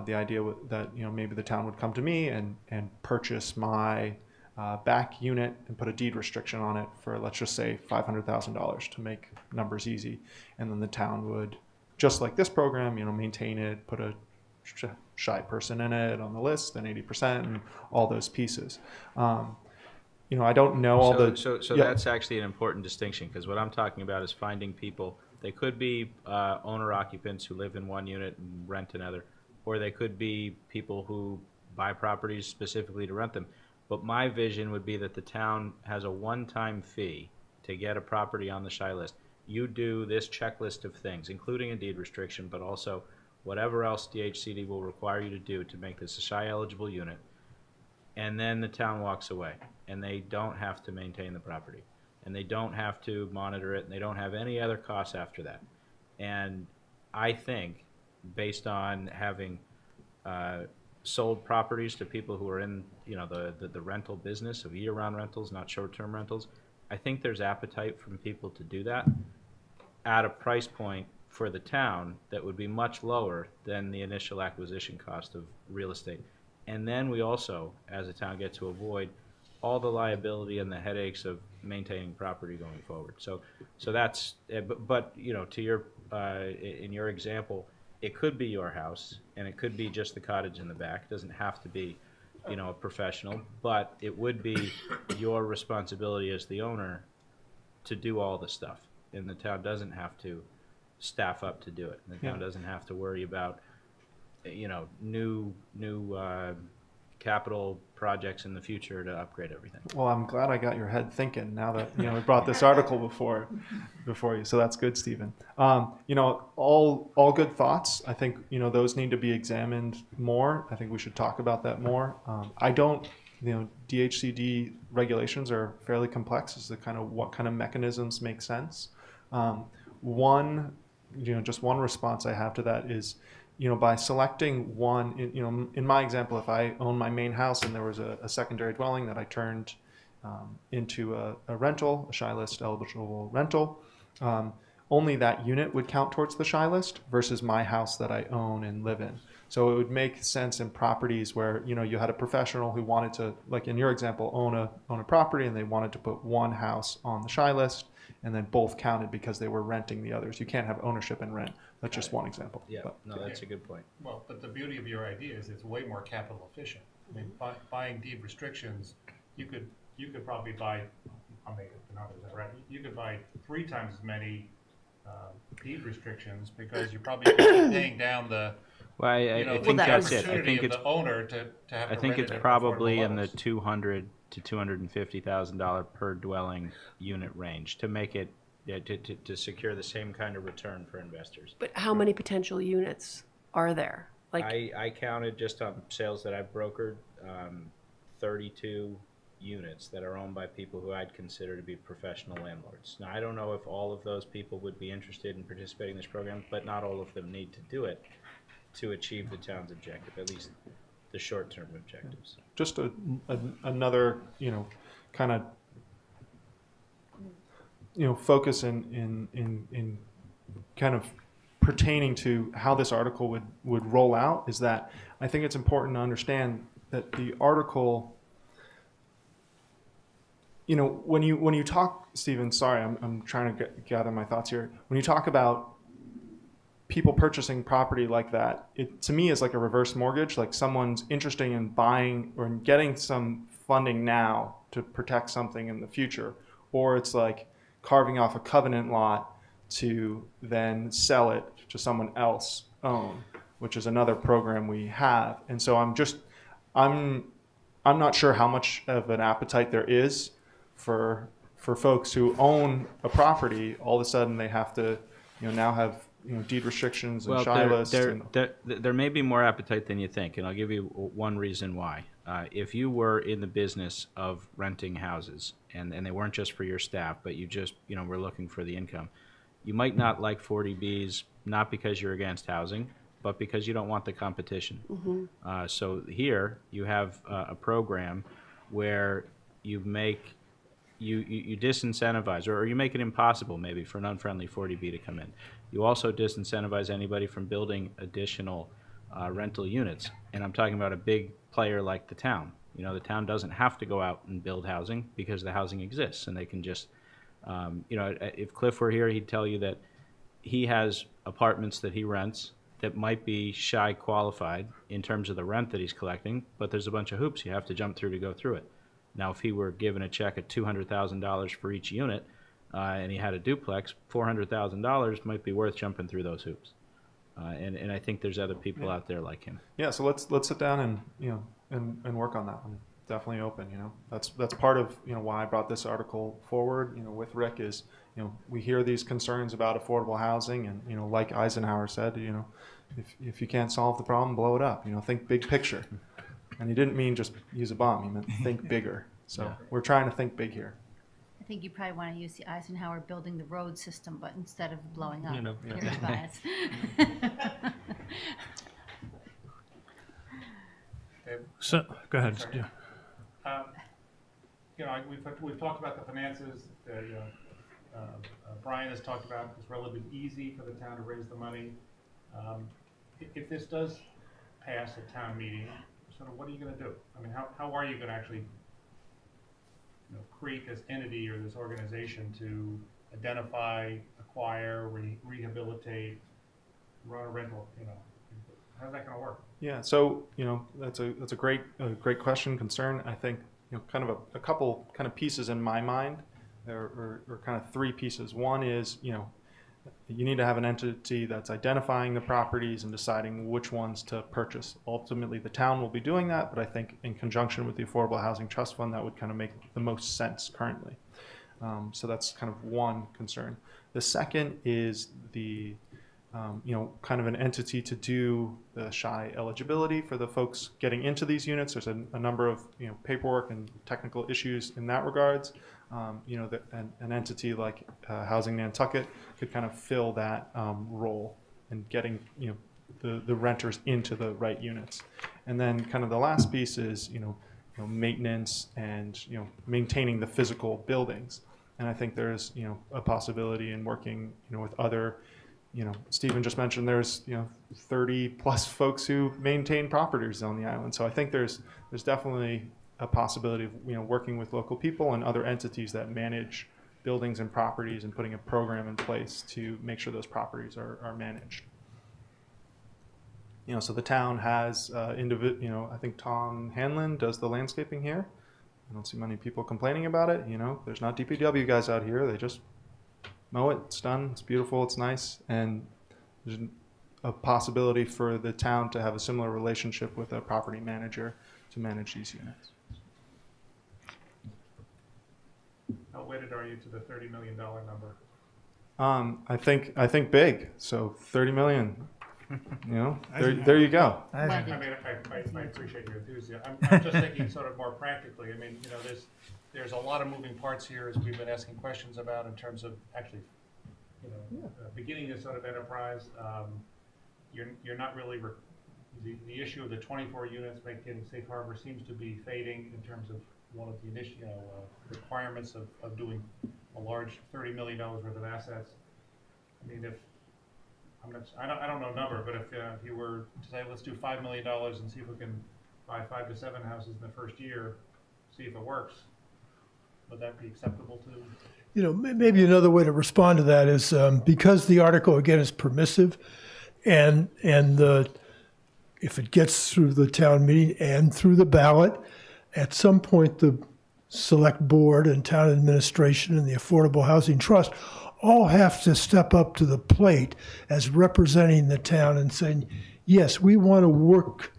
The idea that, you know, maybe the town would come to me and purchase my back unit and put a deed restriction on it for, let's just say, $500,000 to make numbers easy. And then the town would, just like this program, you know, maintain it, put a shy person in it on the list, and 80%, and all those pieces. You know, I don't know all the... So yeah. that's actually an important distinction, because what I'm talking about is finding people. They could be owner-occupants who live in one unit and rent another, or they could be people who buy properties specifically to rent them. But my vision would be that the town has a one-time fee to get a property on the shy list. You do this checklist of things, including a deed restriction, but also whatever else DHCD will require you to do to make this a shy eligible unit. And then the town walks away, and they don't have to maintain the property, and they don't have to monitor it, and they don't have any other costs after that. And I think, based on having sold properties to people who are in, you know, the rental business of year-round rentals, not short-term rentals, I think there's appetite from people to do that at a price point for the town that would be much lower than the initial acquisition cost of real estate. And then we also, as a town, get to avoid all the liability and the headaches of maintaining property going forward. So that's, but you know, to your, in your example, it could be your house, and it could be just the cottage in the back. It doesn't have to be, you know, a professional, but it would be your responsibility as the owner to do all the stuff. And the town doesn't have to staff up to do it. The town doesn't have to worry about, you know, new capital projects in the future to upgrade everything. Well, I'm glad I got your head thinking now that, you know, we brought this article before you. So that's good, Stephen. You know, all good thoughts. I think, you know, those need to be examined more. I think we should talk about that more. I don't, you know, DHCD regulations are fairly complex as to kind of what kind of mechanisms make sense. One, you know, just one response I have to that is, you know, by selecting one, you know, in my example, if I own my main house and there was a secondary dwelling that I turned into a rental, a shy list eligible rental, only that unit would count towards the shy list versus my house that I own and live in. So it would make sense in properties where, you know, you had a professional who wanted to, like in your example, own a property, and they wanted to put one house on the shy list, and then both counted because they were renting the others. You can't have ownership and rent. That's just one example. Yeah, but, no, that's a good point. Well, but the beauty of your idea is it's way more capital efficient. I mean, buying deed restrictions, you could probably buy, I'll make it the numbers, right? You could buy 3 times as many deed restrictions because you're probably paying down the. Well, I think that's it. I think it's the owner to have. I think it's probably in the $200,000 to $250,000 per dwelling unit range to make it to secure the same kind of return for investors. But how many potential units are there? Like I counted just on sales that I've brokered, 32 units that are owned by people who I'd consider to be professional landlords. Now, I don't know if all of those people would be interested in participating in this program, but not all of them need to do it to achieve the town's objective, at least the short-term objectives. Just another, you know, kind of, you know, focus in kind of pertaining to how this article would roll out is that I think it's important to understand that the article, you know, when you talk, Stephen, sorry, I'm trying to gather my thoughts here. When you talk about people purchasing property like that, it to me is like a reverse mortgage, like someone's interested in buying or in getting some funding now to protect something in the future, or it's like carving off a covenant lot to then sell it to someone else own, which is another program we have. And so I'm not sure how much of an appetite there is for folks who own a property. All of a sudden they have to, you know, now have, you know, deed restrictions and shy lists. There may be more appetite than you think, and I'll give you one reason why. If you were in the business of renting houses, and they weren't just for your staff, but you just, you know, were looking for the income, you might not like 40Bs, not because you're against housing, but because you don't want the competition. So here you have a program where you disincentivize, or you make it impossible maybe for an unfriendly 40B to come in. You also disincentivize anybody from building additional rental units. And I'm talking about a big player like the town. You know, the town doesn't have to go out and build housing because the housing exists, and they can just, you know, if Cliff were here, he'd tell you that he has apartments that he rents that might be shy qualified in terms of the rent that he's collecting, but there's a bunch of hoops you have to jump through to go through it. Now, if he were given a check at $200,000 for each unit, and he had a duplex, $400,000 might be worth jumping through those hoops. And I think there's other people out there like him. Yeah, so let's sit down and, you know, and work on that. I'm definitely open. You know, that's part of, you know, why I brought this article forward, you know, with Rick is, you know, we hear these concerns about affordable housing, and, you know, like Eisenhower said, you know, if you can't solve the problem, blow it up. You know, think big picture. And he didn't mean just use a bomb. He meant think bigger. So we're trying to think big here. I think you probably want to use the Eisenhower building the road system, but instead of blowing up. You know, Here's bias. So, go ahead. Sorry. Yeah. You know, we've talked about the finances. Brian has talked about it's relatively easy for the town to raise the money. If this does pass at town meeting, sort of what are you going to do? I mean, how are you going to actually, you know, create this entity or this organization to identify, acquire, rehabilitate, run a rental? You know, how's that going to work? Yeah, so, you know, that's a great question, concern. I think, you know, kind of a couple kind of pieces in my mind, or kind of three pieces. One is, you know, you need to have an entity that's identifying the properties and deciding which ones to purchase. Ultimately, the town will be doing that, but I think in conjunction with the Affordable Housing Trust Fund, that would kind of make the most sense currently. So that's kind of one concern. The second is the, you know, kind of an entity to do the shy eligibility for the folks getting into these units. There's a number of, you know, paperwork and technical issues in that regards. You know, an entity like Housing Nantucket could kind of fill that role in getting, you know, the renters into the right units. And then kind of the last piece is, you know, maintenance and, you know, maintaining the physical buildings. And I think there's, you know, a possibility in working, you know, with other, you know, Stephen just mentioned there's, you know, 30 plus folks who maintain properties on the island. So I think there's definitely a possibility of, you know, working with local people and other entities that manage buildings and properties and putting a program in place to make sure those properties are managed. You know, so the town has you know, I think Tom Hanlon does the landscaping here. I don't see many people complaining about it. You know, there's not DPW guys out here. They just mow it. It's done. It's beautiful. It's nice. And there's a possibility for the town to have a similar relationship with a property manager to manage these units. How wedded are you to the $30 million number? I think big. So 30 million. You know, there you go. I mean, I appreciate your enthusiasm. I'm just thinking sort of more practically. I mean, you know, there's a lot of moving parts here, as we've been asking questions about, in terms of actually, you know, beginning this sort of enterprise. You're not really the issue of the 24 units getting safe harbor seems to be fading in terms of one of the initial requirements of doing a large $30 million worth of assets. I mean, if I don't know a number, but if you were to say, let's do $5 million and see if we can buy 5 to 7 houses in the first year, see if it works, would that be acceptable to? You know, maybe another way to respond to that is because the article, again, is permissive, and if it gets through the town meeting and through the ballot, at some point the select board and town administration and the Affordable Housing Trust all have to step up to the plate as representing the town and saying, yes, we want to work,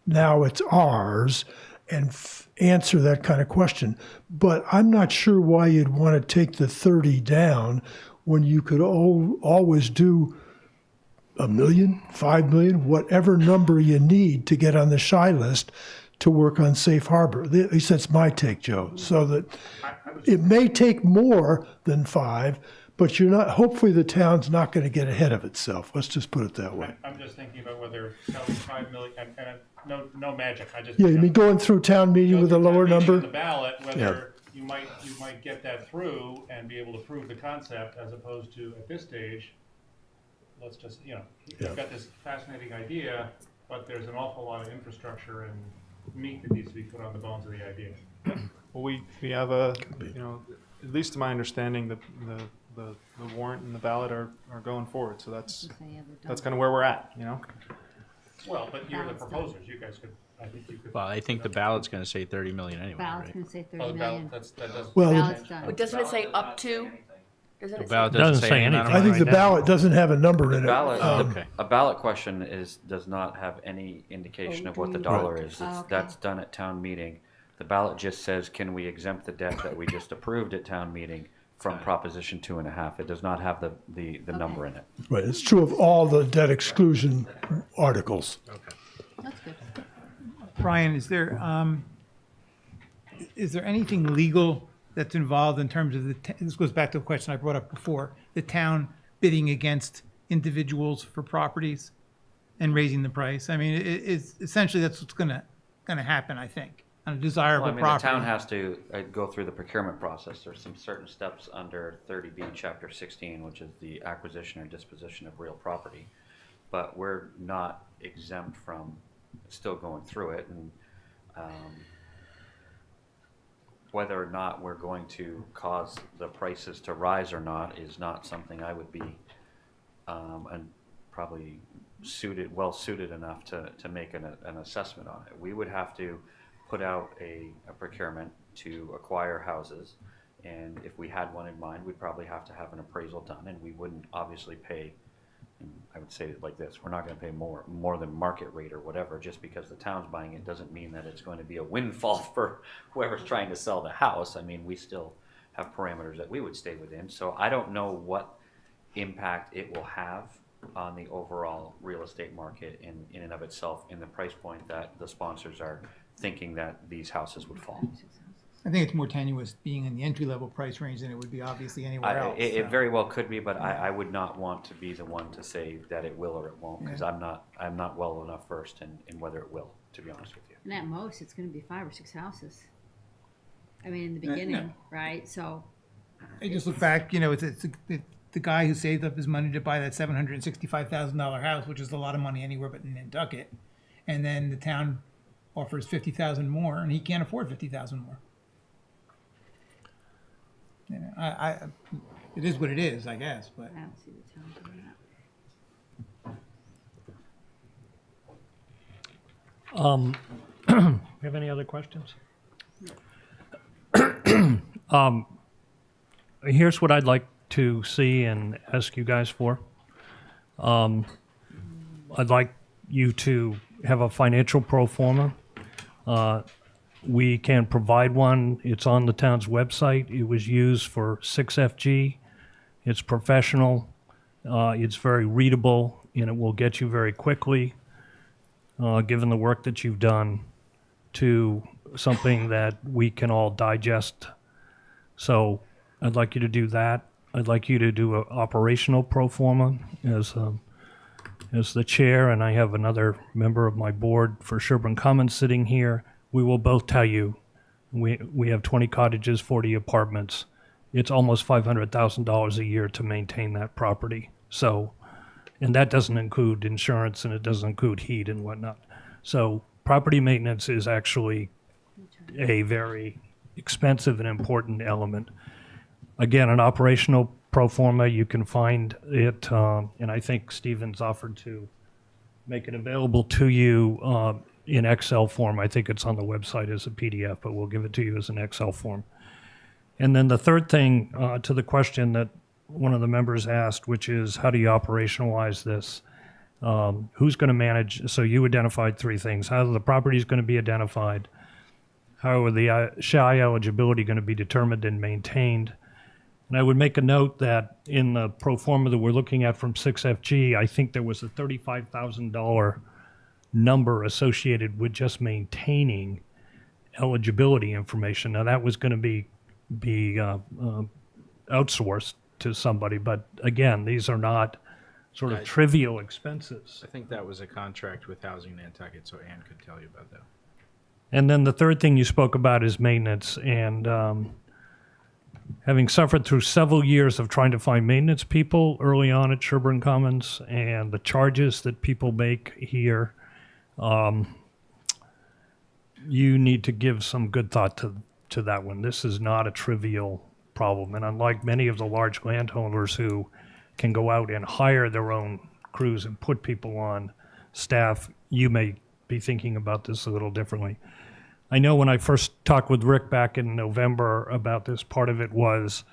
now it's ours, and answer that kind of question. But I'm not sure why you'd want to take the 30 down when you could always do $1 million, $5 million, whatever number you need to get on the shy list to work on safe harbor. At least that's my take, Joe. So that it may take more than 5, but you're not, hopefully the town's not going to get ahead of itself. Let's just put it that way. I'm just thinking about whether selling 5 million, and no magic, I just. Yeah, you mean going through town meeting with a lower number? The ballot, whether you might get that through and be able to prove the concept, as opposed to, at this stage, let's just, you've got this fascinating idea, but there's an awful lot of infrastructure and meat that needs to be put on the bones of the idea. Well, we have a, at least to my understanding, the warrant and the ballot are going forward, so that's kind of where we're at, Well, but you're the proposers, you guys could, I think you could. Well, I think the ballot's gonna say 30 million anyway, Ballot's right? gonna say Oh, 30 the million. ballot, that doesn't. Well, Ballot's done. But doesn't it say up to? Doesn't The it ballot say? Doesn't say amount of anything. I think the right now. ballot doesn't have a number in it. Ballot, a ballot question does not have any indication of what the dollar is. Oh, okay. That's done at town meeting. The ballot just says, can we exempt the debt that we just approved at town meeting from Proposition 2.5? It does not have the number in it. Right, it's true of all the debt exclusion articles. That's good. Brian, is there anything legal that's involved in terms of this goes back to a question I brought up before, the town bidding against individuals for properties and raising the price? I mean, it's essentially that's what's gonna happen, I think, on a desirable Well, I mean, property. the town has to go through the procurement process. There's some certain steps under 30B, Chapter 16, which is the acquisition or disposition of real property. But we're not exempt from still going through it, and whether or not we're going to cause the prices to rise or not is not something I would be and probably well suited enough to make an assessment on it. We would have to put out a procurement to acquire houses, and if we had one in mind, we'd probably have to have an appraisal done, and we wouldn't obviously pay, and I would say it like this, we're not going to pay more than market rate or whatever. Just because the town's buying it doesn't mean that it's going to be a windfall for whoever's trying to sell the house. I mean, we still have parameters that we would stay within, so I don't know what impact it will have on the overall real estate market in and of itself, in the price point that the sponsors are thinking that these houses would fall. I think it's more tenuous being in the entry-level price range than it would be obviously anywhere else. It very well could be, but I would not want to be the one to say that it will or it won't, because I'm not well enough versed in whether it will, to be honest with you. And at most, it's gonna be 5 or 6 houses. I mean, in the beginning, right? So. I just look back, it's the guy who saved up his money to buy that $765,000 house, which is a lot of money anywhere but in Nantucket, and then the town offers $50,000 more, and he can't afford $50,000 more. It is what it is, I guess, but. I don't see the town doing that. You have any other questions? Here's what I'd like to see and ask you guys for. I'd like you to have a financial pro forma. We can provide one. It's on the town's website. It was used for 6FG. It's professional. It's very readable, and it will get you very quickly, given the work that you've done, to something that we can all digest. So I'd like you to do that. I'd like you to do an operational pro forma as the chair, and I have another member of my board for Sherburne Commons sitting here. We will both tell you, we have 20 cottages, 40 apartments. It's almost $500,000 a year to maintain that property. So And that doesn't include insurance and it doesn't include heat and whatnot. So property maintenance is actually a very expensive and important element. Again, an operational pro forma, you can find it, and I think Stephen's offered to make it available to you in Excel form. I think it's on the website as a PDF, but we'll give it to you as an Excel form. And then the third thing to the question that one of the members asked, which is how do you operationalize this? Who's going to manage? So you identified three things. How the property is going to be identified? How are the SHI eligibility going to be determined and maintained? And I would make a note that in the pro forma that we're looking at from 6FG, I think there was a $35,000 number associated with just maintaining eligibility information. Now that was going to be outsourced to somebody, but again, these are not sort of trivial expenses. I think that was a contract with Housing Nantucket, so Ann could tell you about that. And then the third thing you spoke about is maintenance. And having suffered through several years of trying to find maintenance people early on at Sherburne Commons and the charges that people make here, you need to give some good thought to that one. This is not a trivial problem. And unlike many of the large landowners who can go out and hire their own crews and put people on staff, you may be thinking about this a little differently. I know when I first talked with Rick back in November about this, part of it was,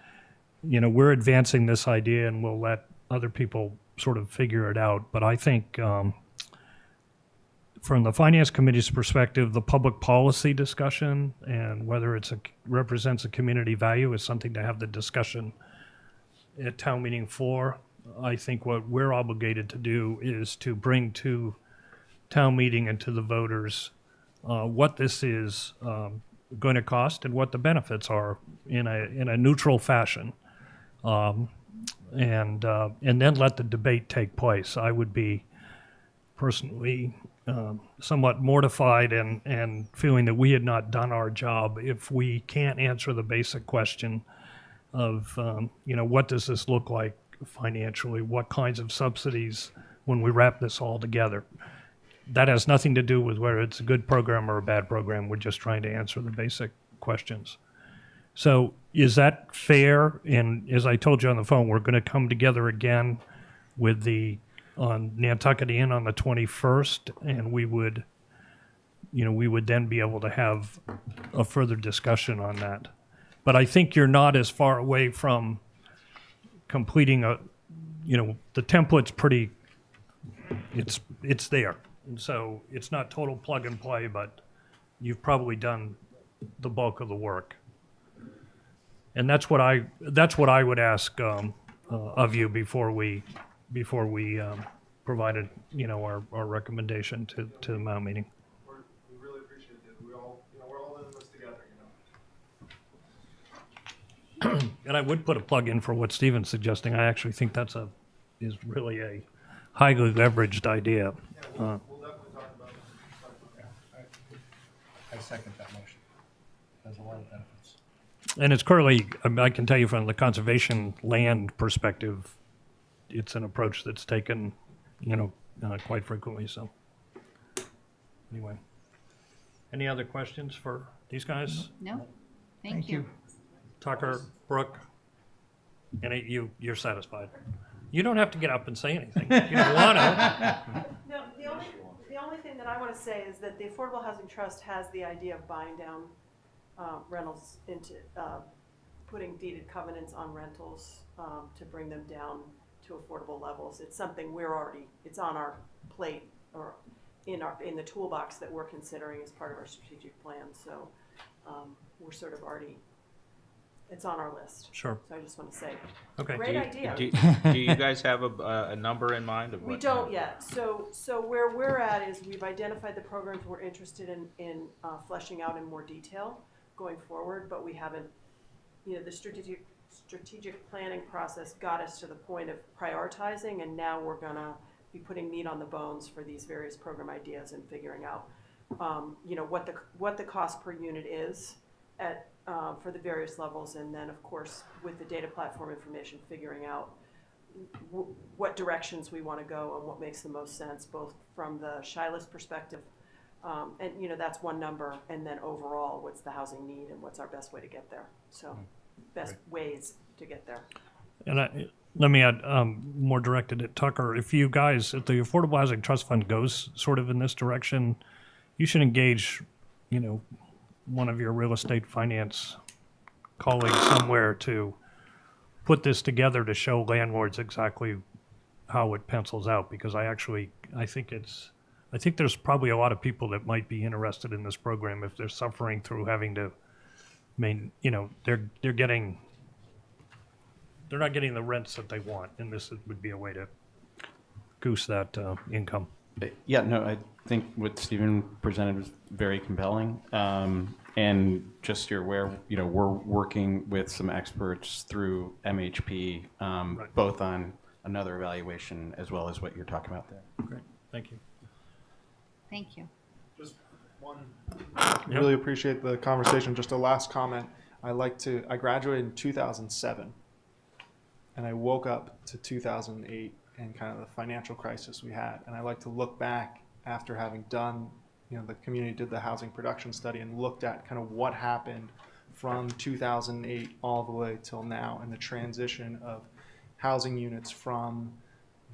we're advancing this idea and we'll let other people sort of figure it out. But I think from the Finance Committee's perspective, the public policy discussion and whether it represents a community value is something to have the discussion at town meeting floor. I think what we're obligated to do is to bring to town meeting and to the voters what this is going to cost and what the benefits are in a neutral fashion, and then let the debate take place. I would be personally somewhat mortified and feeling that we had not done our job if we can't answer the basic question of what does this look like financially? What kinds of subsidies when we wrap this all together? That has nothing to do with whether it's a good program or a bad program. We're just trying to answer the basic questions. So is that fair? And as I told you on the phone, we're going to come together again with on Nantucket Inn on the 21st, and we would then be able to have a further discussion on that. But I think you're not as far away from completing the template's pretty, it's there. And so it's not total plug and play, but you've probably done the bulk of the work. And that's what I would ask of you before we provided our recommendation to the Mount meeting. We really appreciate it. We're all in this together. And I would put a plug in for what Stephen's suggesting. I actually think is really a highly leveraged idea. We'll definitely talk about it. I second that motion. There's a lot of benefits. And it's currently, I can tell you from the conservation land perspective, it's an approach that's taken, quite frequently. So anyway, any other questions for these guys? No, thank you. Tucker, Brooke, and you're satisfied. You don't have to get up and say anything. You don't want to. No, the only thing that I want to say is that the Affordable Housing Trust has the idea of buying down rentals into putting deeded covenants on rentals to bring them down to affordable levels. It's something it's on our plate or in the toolbox that we're considering as part of our strategic plan. So we're sort of already, it's on our list. Sure. So I just want to say, okay. great idea. Do you guys have a number in mind of what? We don't yet. So where we're at is we've identified the programs we're interested in fleshing out in more detail going forward, but we haven't, the strategic planning process got us to the point of prioritizing, and now we're gonna be putting meat on the bones for these various program ideas and figuring out, what the cost per unit is for the various levels, and then of course with the data platform information, figuring out, what directions we want to go and what makes the most sense, both from the shy list perspective, and, you know, that's one number, and then overall, what's the housing need and what's our best way to get there? So, best ways to get there. And let me add, more directed at Tucker, if you guys, if the Affordable Housing Trust Fund goes sort of in this direction, you should engage, you know, one of your real estate finance colleagues somewhere to put this together to show landlords exactly how it pencils out, because I think there's probably a lot of people that might be interested in this program if they're suffering through having to you know, they're not getting the rents that they want, and this would be a way to goose that income. Yeah, no, I think what Stephen presented was very compelling. And just so you're aware, you know, we're working with some experts through MHP, both on another evaluation as well as what you're talking about there. Great, thank you. Thank you. Just one. Really appreciate the conversation. Just a last comment. I graduated in 2007, and I woke up to 2008 and kind of the financial crisis we had. And I like to look back after having done, you know, the community did the housing production study and looked at kind of what happened from 2008 all the way till now, and the transition of housing units from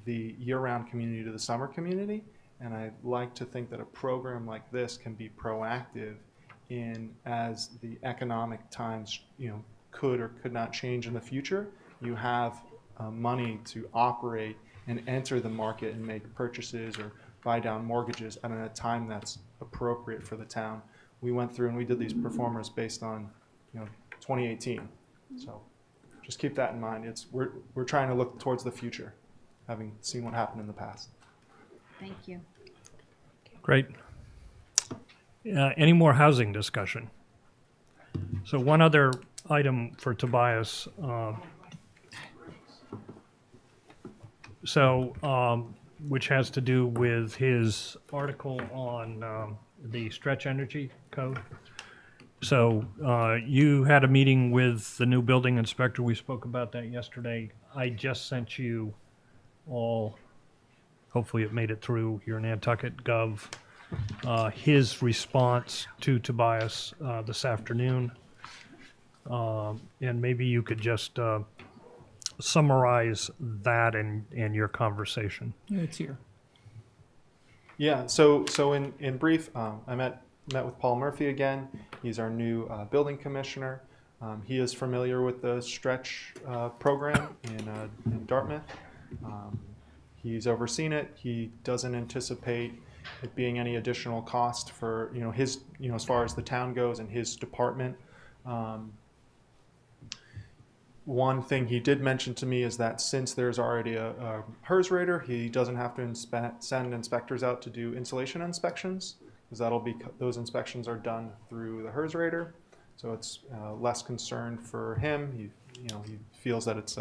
the year-round community to the summer community. And I like to think that a program like this can be proactive in, as the economic times, you know, could or could not change in the future, you have money to operate and enter the market and make purchases or buy down mortgages at a time that's appropriate for the town. We went through and we did these performers based on, you know, 2018. So just keep that in mind. We're trying to look towards the future, having seen what happened in the past. Thank you. Great. Any more housing discussion? So one other item for Tobias. Which has to do with his article on the stretch energy code. So you had a meeting with the new building inspector. We spoke about that yesterday. I just sent you all, hopefully it made it through your Nantucket Gov, his response to Tobias this afternoon. And maybe you could just summarize that and your conversation. Yeah, it's here. Yeah, so in brief, I met with Paul Murphy again. He's our new building commissioner. He is familiar with the stretch program in Dartmouth. He's overseen it. He doesn't anticipate it being any additional cost for, you know, his, you know, as far as the town goes and his department. One thing he did mention to me is that since there's already a HERS rater, he doesn't have to send inspectors out to do insulation inspections, because those inspections are done through the HERS rater. So it's less concern for him. He feels that it's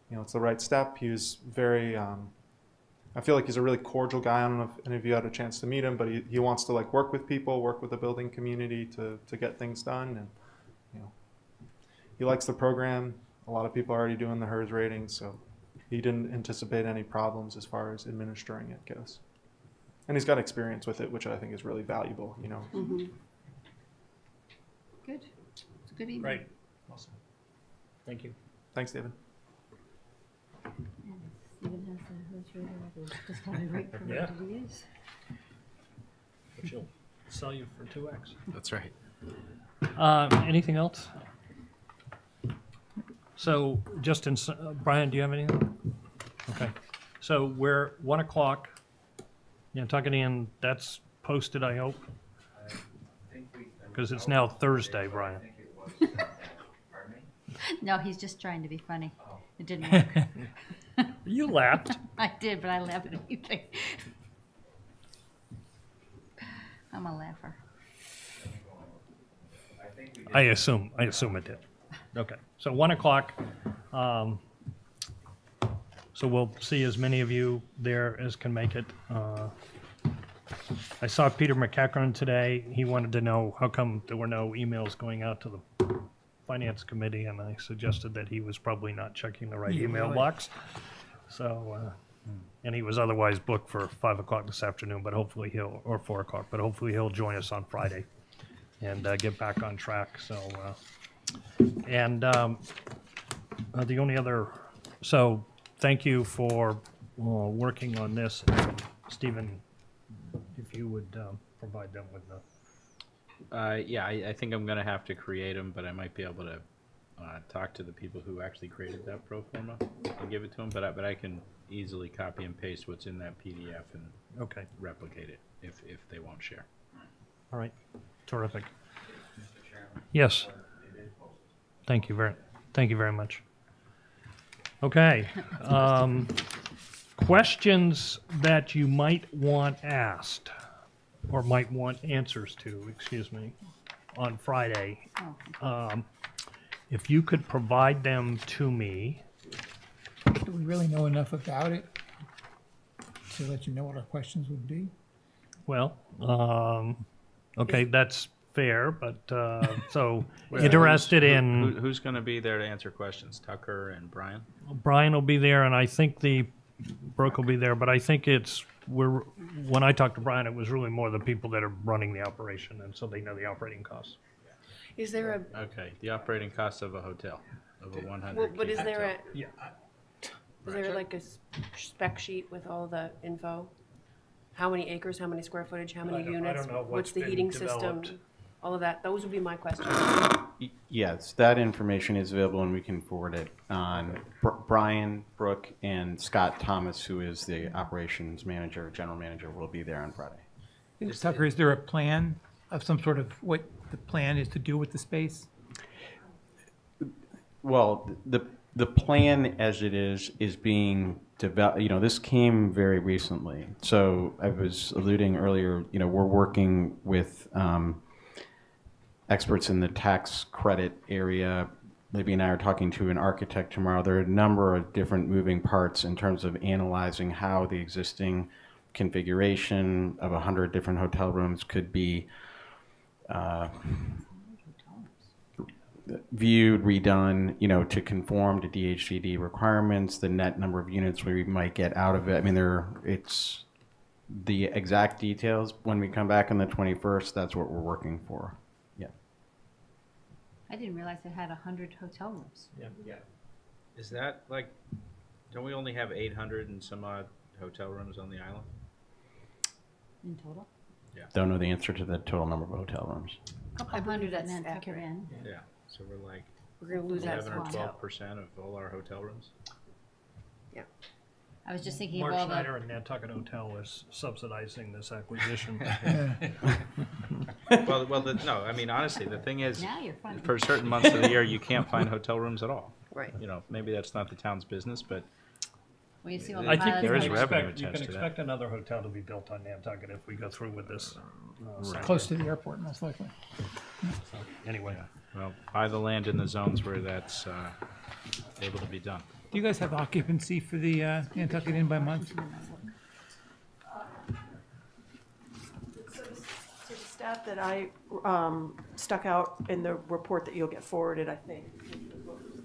it's the right step. He was very, I feel like he's a really cordial guy. I don't know if any of you had a chance to meet him, but he wants to like work with people, work with the building community to get things done. And, you know, he likes the program. A lot of people are already doing the HERS ratings, so he didn't anticipate any problems as far as administering it goes. And he's got experience with it, which I think is really valuable, you know. Mm-hmm. Good. It's a good email. Right. Awesome. Thank you. Thanks, David. And Stephen has the HERS rater. It's just kind of great for Yeah. what it is. Which will sell you for 2x. That's right. Anything else? So, Justin, Brian, do you have anything? Okay. So we're 1 o'clock. Nantucket Inn, that's posted, I hope. Because it's now Thursday, Brian. No, he's just trying to be funny. It didn't work. You laughed. I did, but I laughed at anything. I'm a laugher. I assume it did. Okay, so 1 o'clock. So we'll see as many of you there as can make it. I saw Peter McEachran today. He wanted to know how come there were no emails going out to the Finance Committee, and I suggested that he was probably not checking the right email box. So, and he was otherwise booked for 5 o'clock this afternoon, but hopefully or 4 o'clock, but hopefully he'll join us on Friday and get back on track. So, the only other, so thank you for working on this. Stephen, if you would provide them with the. Yeah, I think I'm going to have to create them, but I might be able to talk to the people who actually created that pro forma and give it to them. But I can easily copy and paste what's in that PDF and replicate it if they won't share. All right, terrific. Yes. Thank you very much. Okay. Questions that you might want asked or might want answers to, excuse me, on Friday. If you could provide them to me. Do we really know enough about it to let you know what our questions would be? Well, okay, that's fair, but so Well, interested in. Who's going to be there to answer questions? Tucker and Brian? Brian will be there, and I think Brooke will be there, but I think when I talked to Brian, it was really more the people that are running the operation, and so they know the operating costs. Is there a, Okay, the operating cost of a hotel, of a 100 well, but is there hotel. is there like a spec sheet with all the info? How many acres, how many square footage, how many units? I don't know What's what's the been heating developed. system? All of that, those would be my questions. Yes, that information is available and we can forward it on. Brian, Brooke, and Scott Thomas, who is the operations manager, general manager, will be there on Friday. Tucker, is there a plan of some sort of what the plan is to do with the space? Well, the plan as it is being developed. You know, this came very recently. So I was alluding earlier, you know, we're working with experts in the tax credit area. Libby and I are talking to an architect tomorrow. There are a number of different moving parts in terms of analyzing how the existing configuration of 100 different hotel rooms could be viewed, redone, you know, to conform to DHCD requirements, the net number of units we might get out of it. I mean, it's the exact details when we come back on the 21st. That's what we're working for. Yeah. I didn't realize it had 100 hotel rooms. Yeah. Is that like, don't we only have 800 and some odd hotel rooms on the island? In total? Yeah. Don't know the answer to the total number of hotel rooms. Couple hundred at Nantucket Inn. Yeah. So we're like, We're gonna lose that 11 or hotel. 12% of all our hotel rooms. Yeah. I was just thinking Mark of all Schneider and Nantucket Hotel was subsidizing this acquisition. No, I mean, honestly, the thing is, Now you're funny. for certain months of the year, you can't find hotel rooms at all. Right. You know, maybe that's not the town's business, but Well, you see all the I think pilots you there is can like- revenue expect, you can attached to that. expect another hotel to be built on Nantucket if we go through with this. Close to the airport, most likely. Anyway. well, buy the land in the zones where that's able to be done. Do you guys have occupancy for the Nantucket Inn by month? So the stat that I stuck out in the report that you'll get forwarded, I think,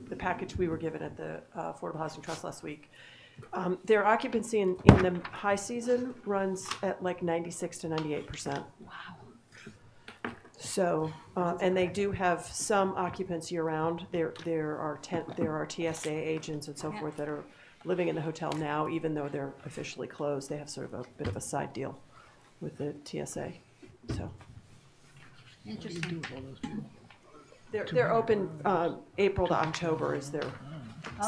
the package we were given at the Affordable Housing Trust last week, their occupancy in the high season runs at like 96 to 98%. Wow. So, and they do have some occupants year-round. There are TSA agents and so forth that are living in the hotel now, even though they're officially closed. They have sort of a bit of a side deal with the TSA, so. Interesting. They're open, April to October is their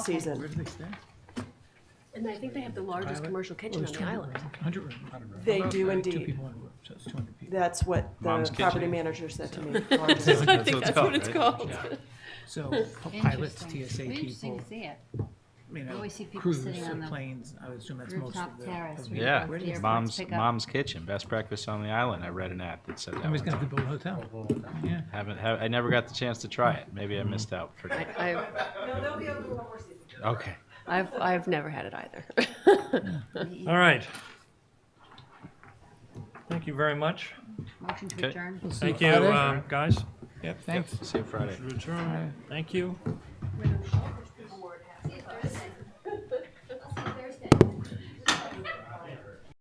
season. Where do they stay? And I think they have the largest commercial kitchen on the island. 100 rooms. They do Two indeed. people on a roof, so it's 200 people. That's what Mom's the Kitchen. property manager said to me. I think that's what it's right? called. Yeah. So pilots, Interesting. TSA Interesting people, to see it. you know, always see people crews sitting on or the planes, I would assume that's most rooftop of the. terrace. Yeah, Where do the airports mom's pick up? mom's kitchen, best breakfast on the island. I read an ad that said that. Somebody's one gonna have to time. build a hotel. Yeah. I never got the chance to try it. Maybe I missed out. For No, they'll be open one more season. Okay. I've never had it either. All right. Thank you very much. Motion to Okay. adjourn. Thank you, guys. Yep, thanks. See you Friday. Return. Thank you.